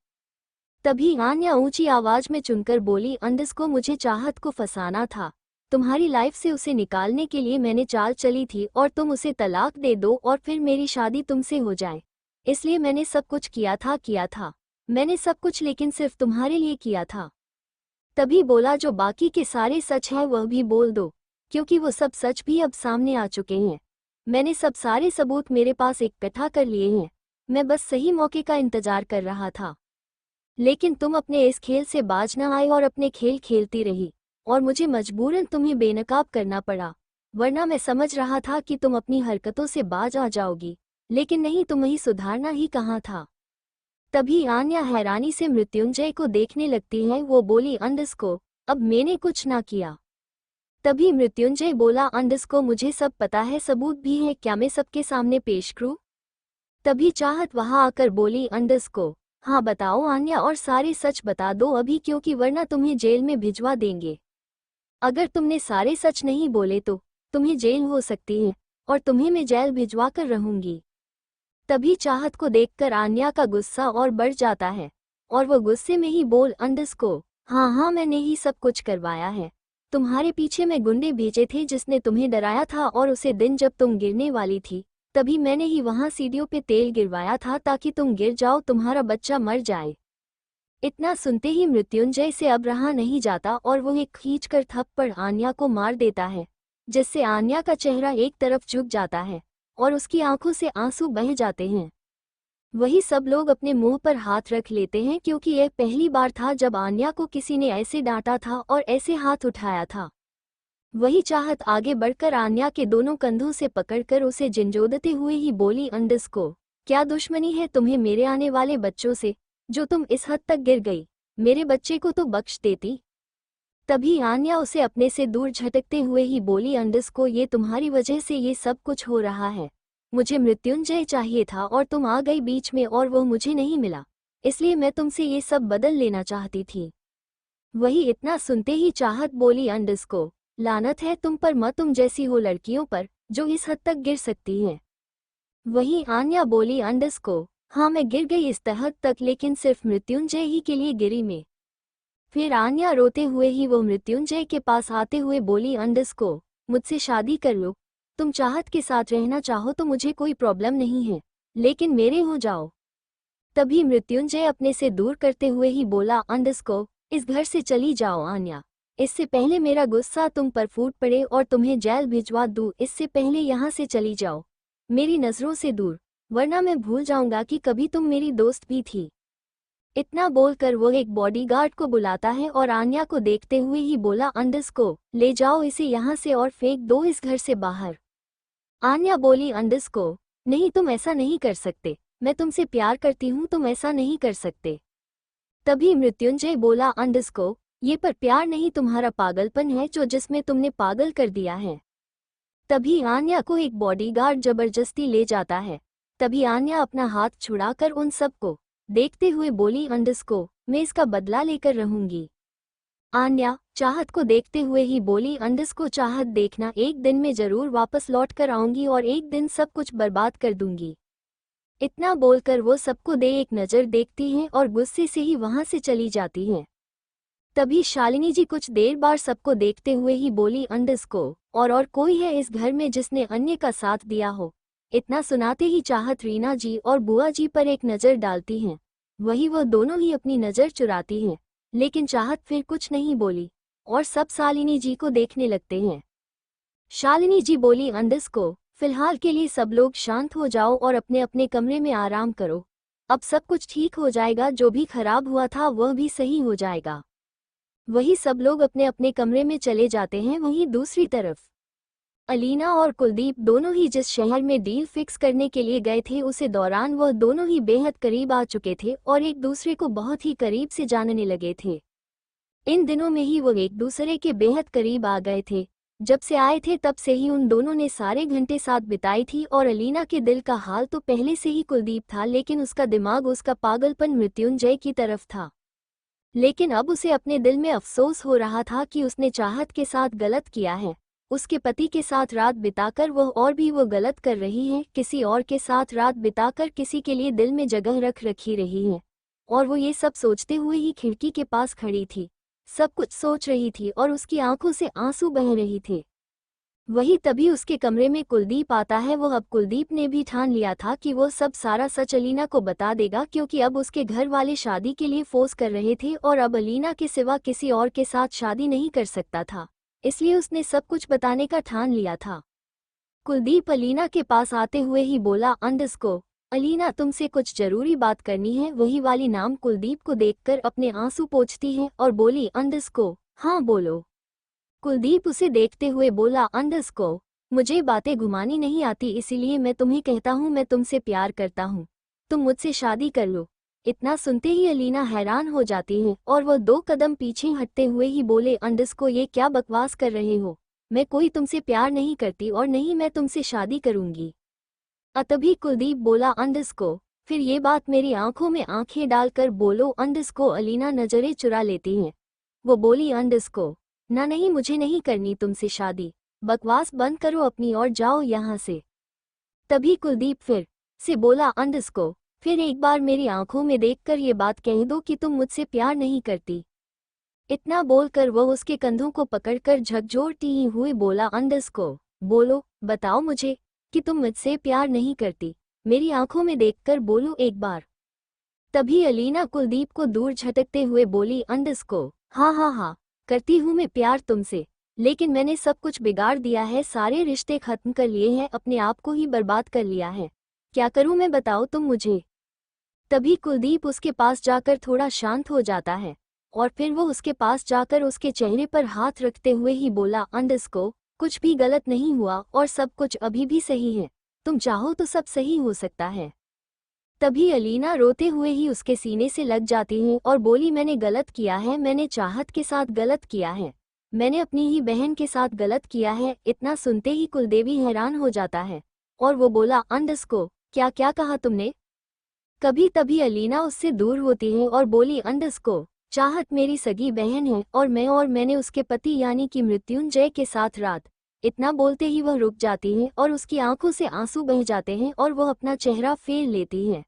A: तभी आन्या ऊंची आवाज में चुनकर बोली, अंडस को मुझे चाहत को फंसाना था, तुम्हारी लाइफ से उसे निकालने के लिए मैंने चाल चली थी और तुम उसे तलाक दे दो और फिर मेरी शादी तुमसे हो जाए, इसलिए मैंने सब कुछ किया था मैंने सब कुछ, लेकिन सिर्फ तुम्हारे लिए किया था। तभी बोला, जो बाकी के सारे सच है वह भी बोल दो, क्योंकि वो सब सच भी अब सामने आ चुके हैं। मैंने सब सारे सबूत मेरे पास इकट्ठा कर लिए हैं, मैं बस सही मौके का इंतजार कर रहा था, लेकिन तुम अपने इस खेल से बाज न आए और अपने खेल खेलती रही और मुझे मजबूरन तुम्हें बेनकाब करना पड़ा, वरना मैं समझ रहा था कि तुम अपनी हरकतों से बाज आ जाओगी, लेकिन नहीं, तुम्हें सुधारना ही कहाँ था। तभी आन्या हैरानी से मृत्युंजय को देखने लगती है। वो बोली, अंडस को अब मैंने कुछ ना किया। तभी मृत्युंजय बोला, अंडस को मुझे सब पता है, सबूत भी है, क्या मैं सबके सामने पेश करूं। तभी चाहत वहां आकर बोली, अंडस को हाँ बताओ आन्या, और सारे सच बता दो अभी, क्योंकि वरना तुम्हें जेल में भिजवा देंगे। अगर तुमने सारे सच नहीं बोले तो तुम्हें जेल हो सकती है और तुम्हें मैं जेल भिजवा कर रहूंगी। तभी चाहत को देखकर आन्या का गुस्सा और बढ़ जाता है और वो गुस्से में ही बोल, अंडस को हाँ मैंने ही सब कुछ करवाया है, तुम्हारे पीछे मैं गुंडे भेजे थे जिसने तुम्हें डराया था, और उसे दिन जब तुम गिरने वाली थी तभी मैंने ही वहां सीढ़ियों पे तेल गिरवाया था ताकि तुम गिर जाओ, तुम्हारा बच्चा मर जाए। इतना सुनते ही मृत्युंजय से अब रहा नहीं जाता और वो एक खींचकर थप्पड़ आन्या को मार देता है, जिससे आन्या का चेहरा एक तरफ झुक जाता है और उसकी आंखों से आंसू बह जाते हैं। वही सब लोग अपने मुंह पर हाथ रख लेते हैं क्योंकि यह पहली बार था जब आन्या को किसी ने ऐसे डांटा था और ऐसे हाथ उठाया था। वही चाहत आगे बढ़कर आन्या के दोनों कंधों से पकड़कर उसे झंझोड़ते हुए ही बोली, अंडस्को, क्या दुश्मनी है तुम्हें मेरे आने वाले बच्चों से, जो तुम इस हद तक गिर गई? मेरे बच्चे को तो बख्श देती। तभी आन्या उसे अपने से दूर झटकते हुए ही बोली, अंडस्को, ये तुम्हारी वजह से ये सब कुछ हो रहा है। मुझे मृत्युंजय चाहिए था और तुम आ गई बीच में और वो मुझे नहीं मिला, इसलिए मैं तुमसे ये सब बदल लेना चाहती थी। वही इतना सुनते ही चाहत बोली, अंडस्को, लानत है तुम पर, तुम जैसी हो लड़कियों पर जो इस हद तक गिर सकती हैं। वही आन्या बोली, अंडस्को, हाँ मैं गिर गई इस हद तक, लेकिन सिर्फ मृत्युंजय ही के लिए गिरी मैं। फिर आन्या रोते हुए ही वो मृत्युंजय के पास आते हुए बोली, अंडस्को, मुझसे शादी कर लो। तुम चाहत के साथ रहना चाहो तो मुझे कोई प्रॉब्लम नहीं है, लेकिन मेरे हो जाओ। तभी मृत्युंजय अपने से दूर करते हुए ही बोला, अंडस्को, इस घर से चली जाओ आन्या, इससे पहले मेरा गुस्सा तुम पर फूट पड़े और तुम्हें जेल भिजवा दूं, इससे पहले यहाँ से चली जाओ, मेरी नज़रों से दूर, वरना मैं भूल जाऊंगा कि कभी तुम मेरी दोस्त भी थी। इतना बोलकर वो एक बॉडीगार्ड को बुलाता है और आन्या को देखते हुए ही बोला, अंडस्को, ले जाओ इसे यहाँ से और फेंक दो इस घर से बाहर। आन्या बोली, अंडस्को, नहीं तुम ऐसा नहीं कर सकते, मैं तुमसे प्यार करती हूँ, तुम ऐसा नहीं कर सकते। तभी मृत्युंजय बोला, अंडस्को, ये पर प्यार नहीं तुम्हारा पागलपन है जो जिसमें तुमने पागल कर दिया है। तभी आन्या को एक बॉडीगार्ड जबरदस्ती ले जाता है। तभी आन्या अपना हाथ छुड़ाकर उन सबको देखते हुए बोली, अंडस्को, मैं इसका बदला लेकर रहूंगी। आन्या चाहत को देखते हुए ही बोली, अंडस्को, चाहत देखना, एक दिन में जरूर वापस लौट कर आऊंगी और एक दिन सब कुछ बर्बाद कर दूंगी। इतना बोलकर वो सबको दे एक नज़र देखती हैं और गुस्से से ही वहां से चली जाती हैं। तभी शालिनी जी कुछ देर बाद सबको देखते हुए ही बोली, अंडस्को, और कोई है इस घर में जिसने अन्य का साथ दिया हो? इतना सुनाते ही चाहत रीना जी और बुआ जी पर एक नज़र डालती हैं। वही वो दोनों ही अपनी नज़र चुराती हैं, लेकिन चाहत फिर कुछ नहीं बोली और सब शालिनी जी को देखने लगते हैं। शालिनी जी बोली, अंडस्को, फिलहाल के लिए सब लोग शांत हो जाओ और अपने अपने कमरे में आराम करो, अब सब कुछ ठीक हो जाएगा, जो भी खराब हुआ था वह भी सही हो जाएगा। वही सब लोग अपने अपने कमरे में चले जाते हैं। वहीं दूसरी तरफ अलीना और कुलदीप दोनों ही जिस शहर में डील फिक्स करने के लिए गए थे, उसे दौरान वह दोनों ही बेहद करीब आ चुके थे और एक दूसरे को बहुत ही करीब से जानने लगे थे। इन दिनों में ही वो एक दूसरे के बेहद करीब आ गए थे। जब से आए थे तब से ही उन दोनों ने सारे घंटे साथ बिताई थी और अलीना के दिल का हाल तो पहले से ही कुलदीप था, लेकिन उसका दिमाग, उसका पागलपन मृत्युंजय की तरफ था। लेकिन अब उसे अपने दिल में अफसोस हो रहा था कि उसने चाहत के साथ गलत किया है। उसके पति के साथ रात बिताकर वो गलत कर रही है, किसी और के साथ रात बिताकर किसी के लिए दिल में जगह रख रखी रही है। और वो ये सब सोचते हुए ही खिड़की के पास खड़ी थी, सब कुछ सोच रही थी और उसकी आंखों से आंसू बह रही थे। वही तभी उसके कमरे में कुलदीप आता है। वो अब कुलदीप ने भी ठान लिया था कि वो सब सारा सच अलीना को बता देगा, क्योंकि अब उसके घर वाले शादी के लिए फोर्स कर रहे थे और अब अलीना के सिवा किसी और के साथ शादी नहीं कर सकता था, इसलिए उसने सब कुछ बताने का ठान लिया था। कुलदीप अलीना के पास आते हुए ही बोला, अंडस्को, अलीना तुमसे कुछ जरूरी बात करनी है। वही वाली नाम कुलदीप को देखकर अपने आंसू पोंछती है और बोली, अंडस्को, हाँ बोलो। कुलदीप उसे देखते हुए बोला, अंडस्को, मुझे बातें घुमानी नहीं आती, इसीलिए मैं तुम्हें कहता हूँ मैं तुमसे प्यार करता हूँ, तुम मुझसे शादी कर लो। इतना सुनते ही अलीना हैरान हो जाती है और वह 2 कदम पीछे हटते हुए ही बोले, अंडस्को, ये क्या बकवास कर रहे हो? मैं कोई तुमसे प्यार नहीं करती और नहीं मैं तुमसे शादी करूंगी। तभी कुलदीप बोला, अंडस्को, फिर ये बात मेरी आंखों में आंखें डालकर बोलो। अंडस्को अलीना नजरें चुरा लेती हैं। वो बोली, अंडस्को, ना, नहीं, मुझे नहीं करनी तुमसे शादी, बकवास बंद करो अपनी और जाओ यहाँ से। तभी कुलदीप फिर से बोला, अंडस्को, फिर एक बार मेरी आंखों में देखकर ये बात कह दो कि तुम मुझसे प्यार नहीं करती। इतना बोलकर वह उसके कंधों को पकड़कर झकझोरती ही हुए बोला, अंडस्को, बोलो, बताओ मुझे कि तुम मुझसे प्यार नहीं करती, मेरी आंखों में देखकर बोलो एक बार। तभी अलीना कुलदीप को दूर झटकते हुए बोली, अंडस्को, हाँ हाँ हाँ, करती हूँ मैं प्यार तुमसे, लेकिन मैंने सब कुछ बिगाड़ दिया है, सारे रिश्ते खत्म कर लिए हैं, अपने आप को ही बर्बाद कर लिया है। क्या करूं मैं, बताओ तुम मुझे। तभी कुलदीप उसके पास जाकर थोड़ा शांत हो जाता है और फिर वो उसके पास जाकर उसके चेहरे पर हाथ रखते हुए ही बोला, अंडरस्को, कुछ भी गलत नहीं हुआ और सब कुछ अभी भी सही है। तुम चाहो तो सब सही हो सकता है। तभी अलीना रोते हुए ही उसके सीने से लग जाती है और बोली, मैंने गलत किया है, मैंने चाहत के साथ गलत किया है, मैंने अपनी ही बहन के साथ गलत किया है। इतना सुनते ही कुलदेवी हैरान हो जाता है और वो बोला, अंडरस्को, क्या क्या कहा तुमने। कभी तभी अलीना उससे दूर होती है और बोली, अंडरस्को, चाहत मेरी सगी बहन है और मैंने उसके पति यानी कि मृत्युंजय के साथ रात। इतना बोलते ही वह रुक जाती है और उसकी आंखों से आंसू बह जाते हैं और वह अपना चेहरा फेर लेती है।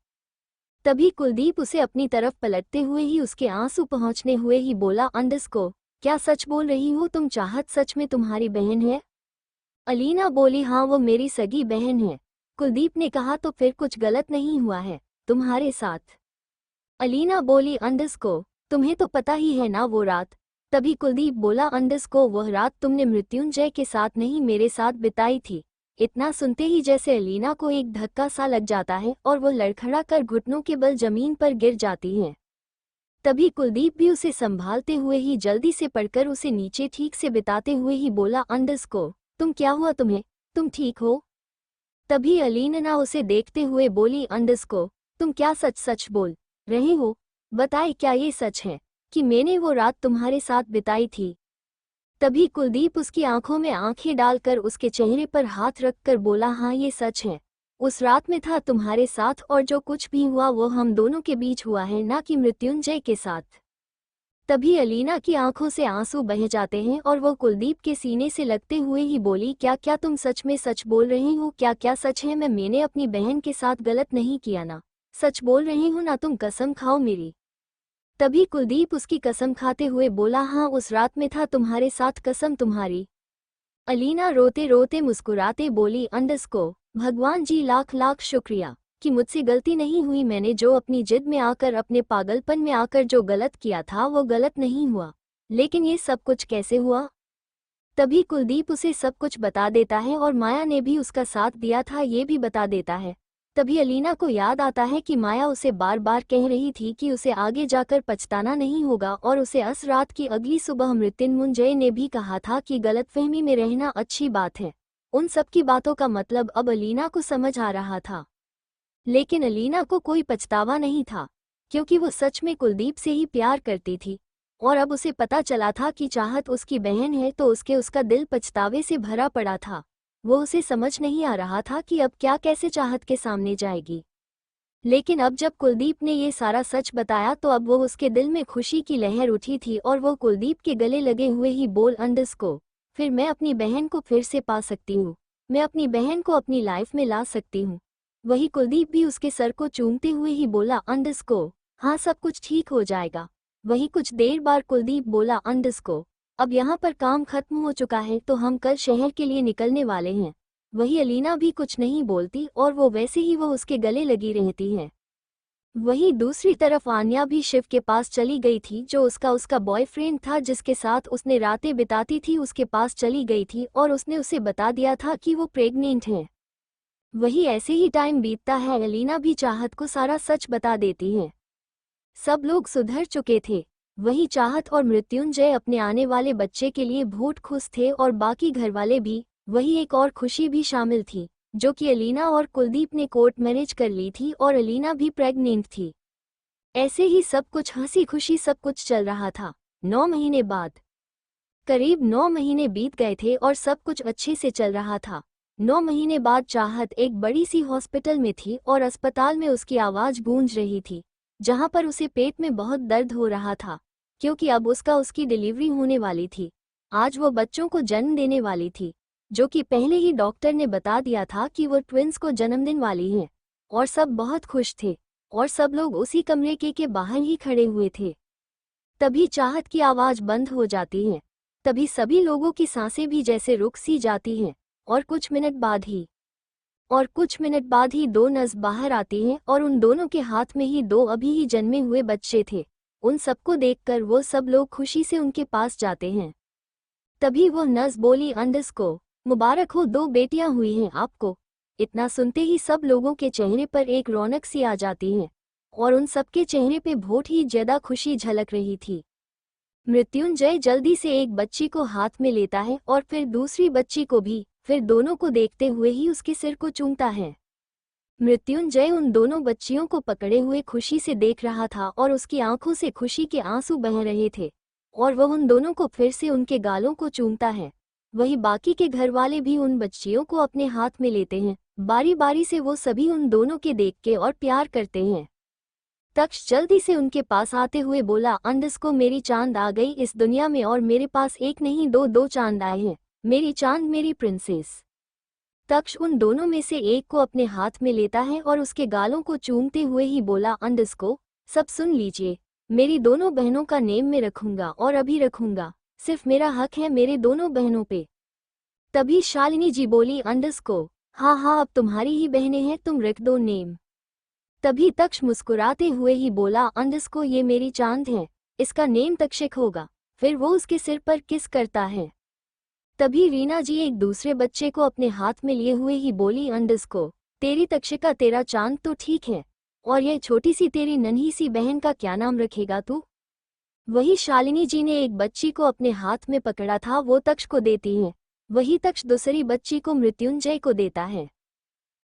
A: तभी कुलदीप उसे अपनी तरफ पलटते हुए ही उसके आंसू पहुंचने हुए ही बोला, अंडरस्को, क्या सच बोल रही हो तुम, चाहत सच में तुम्हारी बहन है। अलीना बोली, हाँ वो मेरी सगी बहन है। कुलदीप ने कहा, तो फिर कुछ गलत नहीं हुआ है तुम्हारे साथ। अलीना बोली, अंडरस्को, तुम्हें तो पता ही है ना वो रात। तभी कुलदीप बोला, अंडरस्को, वह रात तुमने मृत्युंजय के साथ नहीं मेरे साथ बिताई थी। इतना सुनते ही जैसे अलीना को एक धक्का सा लग जाता है और वह लड़खड़ा कर घुटनों के बल जमीन पर गिर जाती है। तभी कुलदीप भी उसे संभालते हुए ही जल्दी से पड़कर उसे नीचे ठीक से बिताते हुए ही बोला, अंडरस्को, तुम क्या हुआ तुम्हें, तुम ठीक हो। तभी अलीना उसे देखते हुए बोली, अंडरस्को, तुम क्या सच सच बोल रहे हो, बताए क्या ये सच है कि मैंने वो रात तुम्हारे साथ बिताई थी। तभी कुलदीप उसकी आंखों में आंखें डालकर उसके चेहरे पर हाथ रखकर बोला, हाँ ये सच है, उस रात में था तुम्हारे साथ और जो कुछ भी हुआ वो हम दोनों के बीच हुआ है, ना कि मृत्युंजय के साथ। तभी अलीना की आंखों से आंसू बह जाते हैं और वो कुलदीप के सीने से लगते हुए ही बोली, क्या क्या तुम सच में सच बोल रहे हो, क्या क्या सच है, मैंने अपनी बहन के साथ गलत नहीं किया ना, सच बोल रही हूँ ना, तुम कसम खाओ मेरी। तभी कुलदीप उसकी कसम खाते हुए बोला, हाँ उस रात में था तुम्हारे साथ, कसम तुम्हारी। अलीना रोते रोते मुस्कुराते बोली, अंडरस्को, भगवान जी लाख लाख शुक्रिया कि मुझसे गलती नहीं हुई, मैंने जो अपनी जिद में आकर, अपने पागलपन में आकर जो गलत किया था वो गलत नहीं हुआ, लेकिन ये सब कुछ कैसे हुआ। तभी कुलदीप उसे सब कुछ बता देता है और माया ने भी उसका साथ दिया था ये भी बता देता है। तभी अलीना को याद आता है कि माया उसे बार बार कह रही थी कि उसे आगे जाकर पछताना नहीं होगा और उसे उस रात की अगली सुबह मृत्युंजय ने भी कहा था कि गलतफहमी में रहना अच्छी बात है। उन सब की बातों का मतलब अब अलीना को समझ आ रहा था, लेकिन अलीना को कोई पछतावा नहीं था क्योंकि वो सच में कुलदीप से ही प्यार करती थी और अब उसे पता चला था कि चाहत उसकी बहन है तो उसका दिल पछतावे से भरा पड़ा था। वो उसे समझ नहीं आ रहा था कि अब क्या कैसे चाहत के सामने जाएगी। लेकिन अब जब कुलदीप ने ये सारा सच बताया तो अब वो उसके दिल में खुशी की लहर उठी थी और वो कुलदीप के गले लगे हुए ही बोल, अंडरस्को, फिर मैं अपनी बहन को फिर से पा सकती हूँ, मैं अपनी बहन को अपनी लाइफ में ला सकती हूँ। वही कुलदीप भी उसके सर को चूमते हुए ही बोला, अंडरस्को, हाँ सब कुछ ठीक हो जाएगा। वही कुछ देर बाद कुलदीप बोला, अंडरस्को, अब यहाँ पर काम खत्म हो चुका है तो हम कल शहर के लिए निकलने वाले हैं। वही अलीना भी कुछ नहीं बोलती और वो वैसे ही वो उसके गले लगी रहती है। वहीं दूसरी तरफ आन्या भी शिव के पास चली गई थी, जो उसका बॉयफ्रेंड था जिसके साथ उसने रातें बिताती थी, उसके पास चली गई थी और उसने उसे बता दिया था कि वो प्रेग्नेंट है। वही ऐसे ही टाइम बीतता है, अलीना भी चाहत को सारा सच बता देती है। सब लोग सुधर चुके थे, वही चाहत और मृत्युंजय अपने आने वाले बच्चे के लिए बहुत खुश थे और बाकी घरवाले भी। वही एक और खुशी भी शामिल थी जो कि अलीना और कुलदीप ने कोर्ट मैरिज कर ली थी और अलीना भी प्रेग्नेंट थी। ऐसे ही सब कुछ हंसी खुशी सब कुछ चल रहा था। 9 महीने बाद, करीब 9 महीने बीत गए थे और सब कुछ अच्छे से चल रहा था। 9 महीने बाद चाहत एक बड़ी सी हॉस्पिटल में थी और अस्पताल में उसकी आवाज गूंज रही थी, जहां पर उसे पेट में बहुत दर्द हो रहा था क्योंकि अब उसकी डिलीवरी होने वाली थी। आज वो बच्चों को जन्म देने वाली थी, जो कि पहले ही डॉक्टर ने बता दिया था कि वो ट्विंस को जन्मदिन वाली हैं। और सब बहुत खुश थे और सब लोग उसी कमरे के बाहर ही खड़े हुए थे। तभी चाहत की आवाज बंद हो जाती है। तभी सभी लोगों की सांसें भी जैसे रुक सी जाती हैं और कुछ मिनट बाद ही 2 नर्स बाहर आती हैं और उन दोनों के हाथ में ही 2 अभी ही जन्मे हुए बच्चे थे। उन सबको देखकर वो सब लोग खुशी से उनके पास जाते हैं। तभी वह नर्स बोली, अंडस को मुबारक हो, 2 बेटियां हुई हैं आपको। इतना सुनते ही सब लोगों के चेहरे पर एक रौनक सी आ जाती है और उन सबके चेहरे पे बहुत ही ज्यादा खुशी झलक रही थी। मृत्युंजय जल्दी से एक बच्ची को हाथ में लेता है और फिर दूसरी बच्ची को भी, फिर दोनों को देखते हुए ही उसके सिर को चूमता है। मृत्युंजय उन दोनों बच्चियों को पकड़े हुए खुशी से देख रहा था और उसकी आंखों से खुशी के आंसू बह रहे थे और वह उन दोनों को फिर से उनके गालों को चूमता है। वही बाकी के घर वाले भी उन बच्चियों को अपने हाथ में लेते हैं। बारी बारी से वो सभी उन दोनों के देख के और प्यार करते हैं। तक्ष जल्दी से उनके पास आते हुए बोला, अंडस को मेरी चांद आ गई इस दुनिया में और मेरे पास एक नहीं दो चांद आए हैं, मेरी चांद मेरी प्रिंसेस। तक्ष उन दोनों में से एक को अपने हाथ में लेता है और उसके गालों को चूमते हुए ही बोला, अंडस को सब सुन लीजिए, मेरी दोनों बहनों का नेम मैं रखूंगा और अभी रखूंगा, सिर्फ मेरा हक है मेरे दोनों बहनों पे। तभी शालिनी जी बोली, अंडस को हाँ हाँ अब तुम्हारी ही बहनें हैं, तुम रख दो नेम। तभी तक्ष मुस्कुराते हुए ही बोला, अंडस को ये मेरी चांद है, इसका नेम तक्षक होगा। फिर वो उसके सिर पर किस करता है। तभी रीना जी एक दूसरे बच्चे को अपने हाथ में लिए हुए ही बोली, अंडस को तेरी तक्षिका तेरा चांद तो ठीक है, और यह छोटी सी तेरी नन्ही सी बहन का क्या नाम रखेगा तू। वही शालिनी जी ने एक बच्ची को अपने हाथ में पकड़ा था वो तक्ष को देती है। वही तक्ष दूसरी बच्ची को मृत्युंजय को देता है।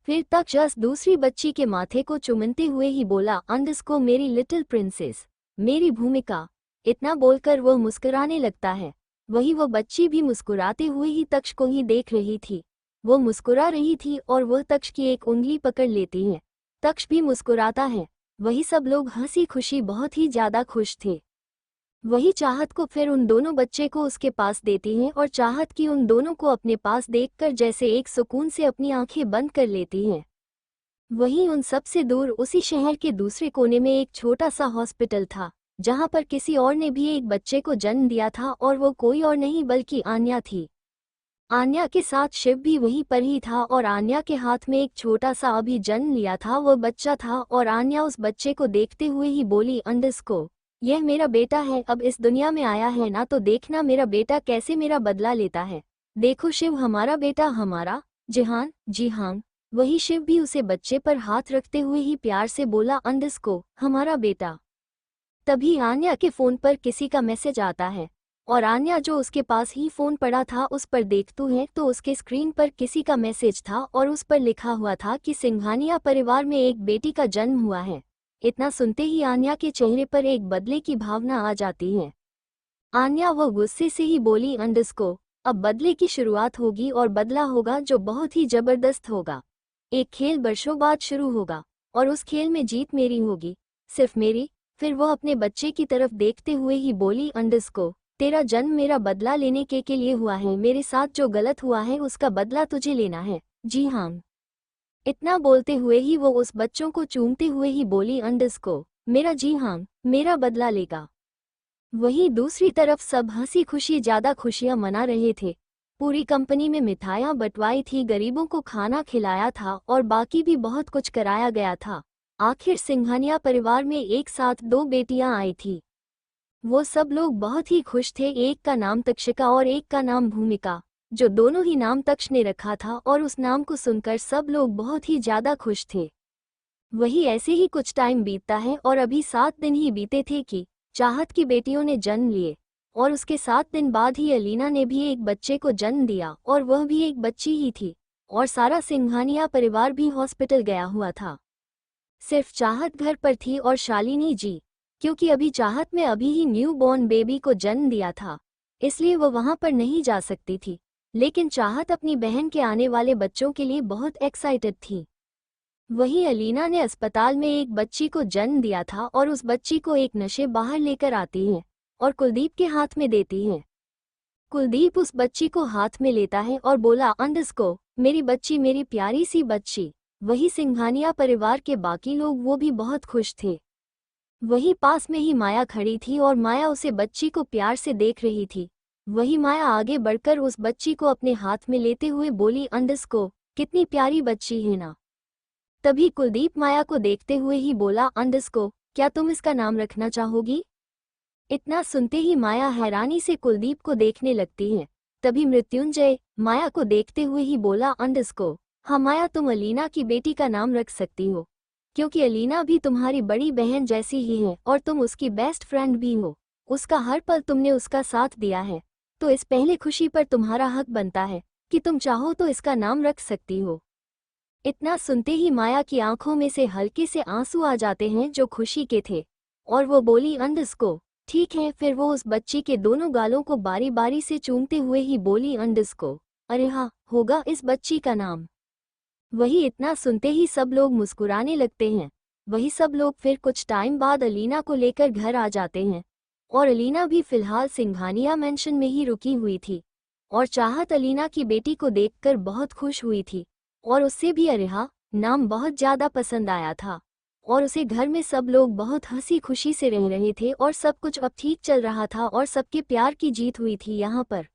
A: फिर तक्षस दूसरी बच्ची के माथे को चुमते हुए ही बोला, अंडस को मेरी लिटिल प्रिंसेस, मेरी भूमिका। इतना बोलकर वह मुस्कुराने लगता है। वही वो बच्ची भी मुस्कुराते हुए ही तक्ष को ही देख रही थी। वो मुस्कुरा रही थी और वह तक्ष की एक उंगली पकड़ लेती है। तक्ष भी मुस्कुराता है। वही सब लोग हंसी खुशी बहुत ही ज्यादा खुश थे। वही चाहत को फिर उन दोनों बच्चे को उसके पास देती हैं और चाहत की उन दोनों को अपने पास देखकर जैसे एक सुकून से अपनी आंखें बंद कर लेती हैं। वहीं उन सबसे दूर उसी शहर के दूसरे कोने में एक छोटा सा हॉस्पिटल था, जहां पर किसी और ने भी एक बच्चे को जन्म दिया था और वो कोई और नहीं बल्कि आन्या थी। आन्या के साथ शिव भी वहीं पर ही था और आन्या के हाथ में एक छोटा सा अभी जन्म लिया था वो बच्चा था और आन्या उस बच्चे को देखते हुए ही बोली, अंडस को यह मेरा बेटा है, अब इस दुनिया में आया है ना, तो देखना मेरा बेटा कैसे मेरा बदला लेता है। देखो शिव हमारा बेटा हमारा। जिहान जी हाँ। वही शिव भी उसे बच्चे पर हाथ रखते हुए ही प्यार से बोला, अंडस को हमारा बेटा। तभी आन्या के फोन पर किसी का मैसेज आता है और आन्या जो उसके पास ही फोन पड़ा था उस पर देखतू है तो उसके स्क्रीन पर किसी का मैसेज था और उस पर लिखा हुआ था कि सिंघानिया परिवार में एक बेटी का जन्म हुआ है। इतना सुनते ही आन्या के चेहरे पर एक बदले की भावना आ जाती है। आन्या वो गुस्से से ही बोली, अंडस को अब बदले की शुरुआत होगी और बदला होगा जो बहुत ही जबरदस्त होगा। एक खेल वर्षों बाद शुरू होगा और उस खेल में जीत मेरी होगी, सिर्फ मेरी। फिर वो अपने बच्चे की तरफ देखते हुए ही बोली, अंडस को तेरा जन्म मेरा बदला लेने के लिए हुआ है, मेरे साथ जो गलत हुआ है उसका बदला तुझे लेना है। जी हाँ। इतना बोलते हुए ही वो उस बच्चों को चूमते हुए ही बोली, अंडस को मेरा जी हाँ मेरा बदला लेगा। वहीं दूसरी तरफ सब हंसी खुशी ज्यादा खुशियां मना रहे थे। पूरी कंपनी में मिठाइयां बंटवाई थी, गरीबों को खाना खिलाया था और बाकी भी बहुत कुछ कराया गया था। आखिर सिंघानिया परिवार में एक साथ 2 बेटियां आई थी। वो सब लोग बहुत ही खुश थे। एक का नाम तक्षिका और एक का नाम भूमिका, जो दोनों ही नाम तक्ष ने रखा था और उस नाम को सुनकर सब लोग बहुत ही ज्यादा खुश थे। वही ऐसे ही कुछ टाइम बीतता है और अभी 7 दिन ही बीते थे कि चाहत की बेटियों ने जन्म लिए और उसके 7 दिन बाद ही अलीना ने भी एक बच्चे को जन्म दिया और वह भी एक बच्ची ही थी। और सारा सिंघानिया परिवार भी हॉस्पिटल गया हुआ था। सिर्फ चाहत घर पर थी और शालिनी जी, क्योंकि अभी चाहत में अभी ही न्यू बॉर्न बेबी को जन्म दिया था, इसलिए वो वहां पर नहीं जा सकती थी। लेकिन चाहत अपनी बहन के आने वाले बच्चों के लिए बहुत एक्साइटेड थी। वहीं अलीना ने अस्पताल में एक बच्ची को जन्म दिया था और उस बच्ची को एक नशे बाहर लेकर आती है और कुलदीप के हाथ में देती है। कुलदीप उस बच्ची को हाथ में लेता है और बोला, अंडस को मेरी बच्ची मेरी प्यारी सी बच्ची। वही सिंघानिया परिवार के बाकी लोग वो भी बहुत खुश थे। वही पास में ही माया खड़ी थी और माया उसे बच्ची को प्यार से देख रही थी। वही माया आगे बढ़कर उस बच्ची को अपने हाथ में लेते हुए बोली, अंडस को कितनी प्यारी बच्ची है ना। तभी कुलदीप माया को देखते हुए ही बोला, अंडस को क्या तुम इसका नाम रखना चाहोगी। इतना सुनते ही माया हैरानी से कुलदीप को देखने लगती है तभी मृत्युंजय माया को देखते हुए ही बोला अंडरस्को, हाँ माया, तुम अलीना की बेटी का नाम रख सकती हो, क्योंकि अलीना भी तुम्हारी बड़ी बहन जैसी ही है और तुम उसकी बेस्ट फ्रेंड भी हो। उसका हर पल तुमने उसका साथ दिया है, तो इस पहले खुशी पर तुम्हारा हक बनता है कि तुम चाहो तो इसका नाम रख सकती हो। इतना सुनते ही माया की आंखों में से हल्के से आंसू आ जाते हैं जो खुशी के थे, और वो बोली अंडरस्को, ठीक है। फिर वो उस बच्ची के दोनों गालों को बारी बारी से चूमते हुए ही बोली अंडरस्को, अरे हाँ, होगा इस बच्ची का नाम। वही इतना सुनते ही सब लोग मुस्कुराने लगते हैं। वही सब लोग फिर कुछ टाइम बाद अलीना को लेकर घर आ जाते हैं, और अलीना भी फिलहाल सिंघानिया मेंशन में ही रुकी हुई थी, और चाहत अलीना की बेटी को देखकर बहुत खुश हुई थी, और उससे भी अरेहा नाम बहुत ज़्यादा पसंद आया था, और उसे घर में सब लोग बहुत हंसी खुशी से रह रहे थे और सब कुछ अब ठीक चल रहा था और सबके प्यार की जीत हुई थी यहाँ पर।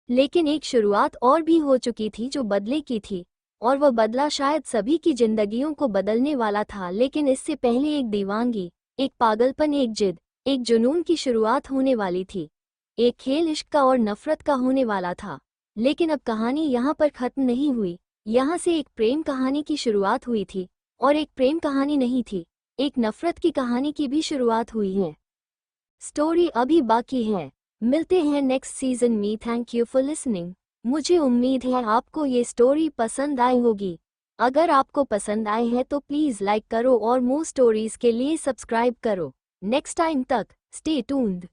A: लेकिन एक शुरुआत और भी हो चुकी थी जो बदले की थी, और वह बदला शायद सभी की जिंदगियों को बदलने वाला था। लेकिन इससे पहले एक दीवानगी, एक पागलपन, एक जिद, एक जुनून की शुरुआत होने वाली थी। एक खेल इश्क का और नफरत का होने वाला था। लेकिन अब कहानी यहाँ पर खत्म नहीं हुई। यहाँ से एक प्रेम कहानी की शुरुआत हुई थी, और एक प्रेम कहानी नहीं थी, एक नफरत की कहानी की भी शुरुआत हुई है। स्टोरी अभी बाकी है। मिलते हैं नेक्स्ट सीजन में। Thank you for listening. मुझे उम्मीद है आपको ये स्टोरी पसंद आई होगी। अगर आपको पसंद आई है तो प्लीज़ लाइक करो और मोर स्टोरीज के लिए सब्सक्राइब करो। नेक्स्ट टाइम तक स्टे ट्यून्ड।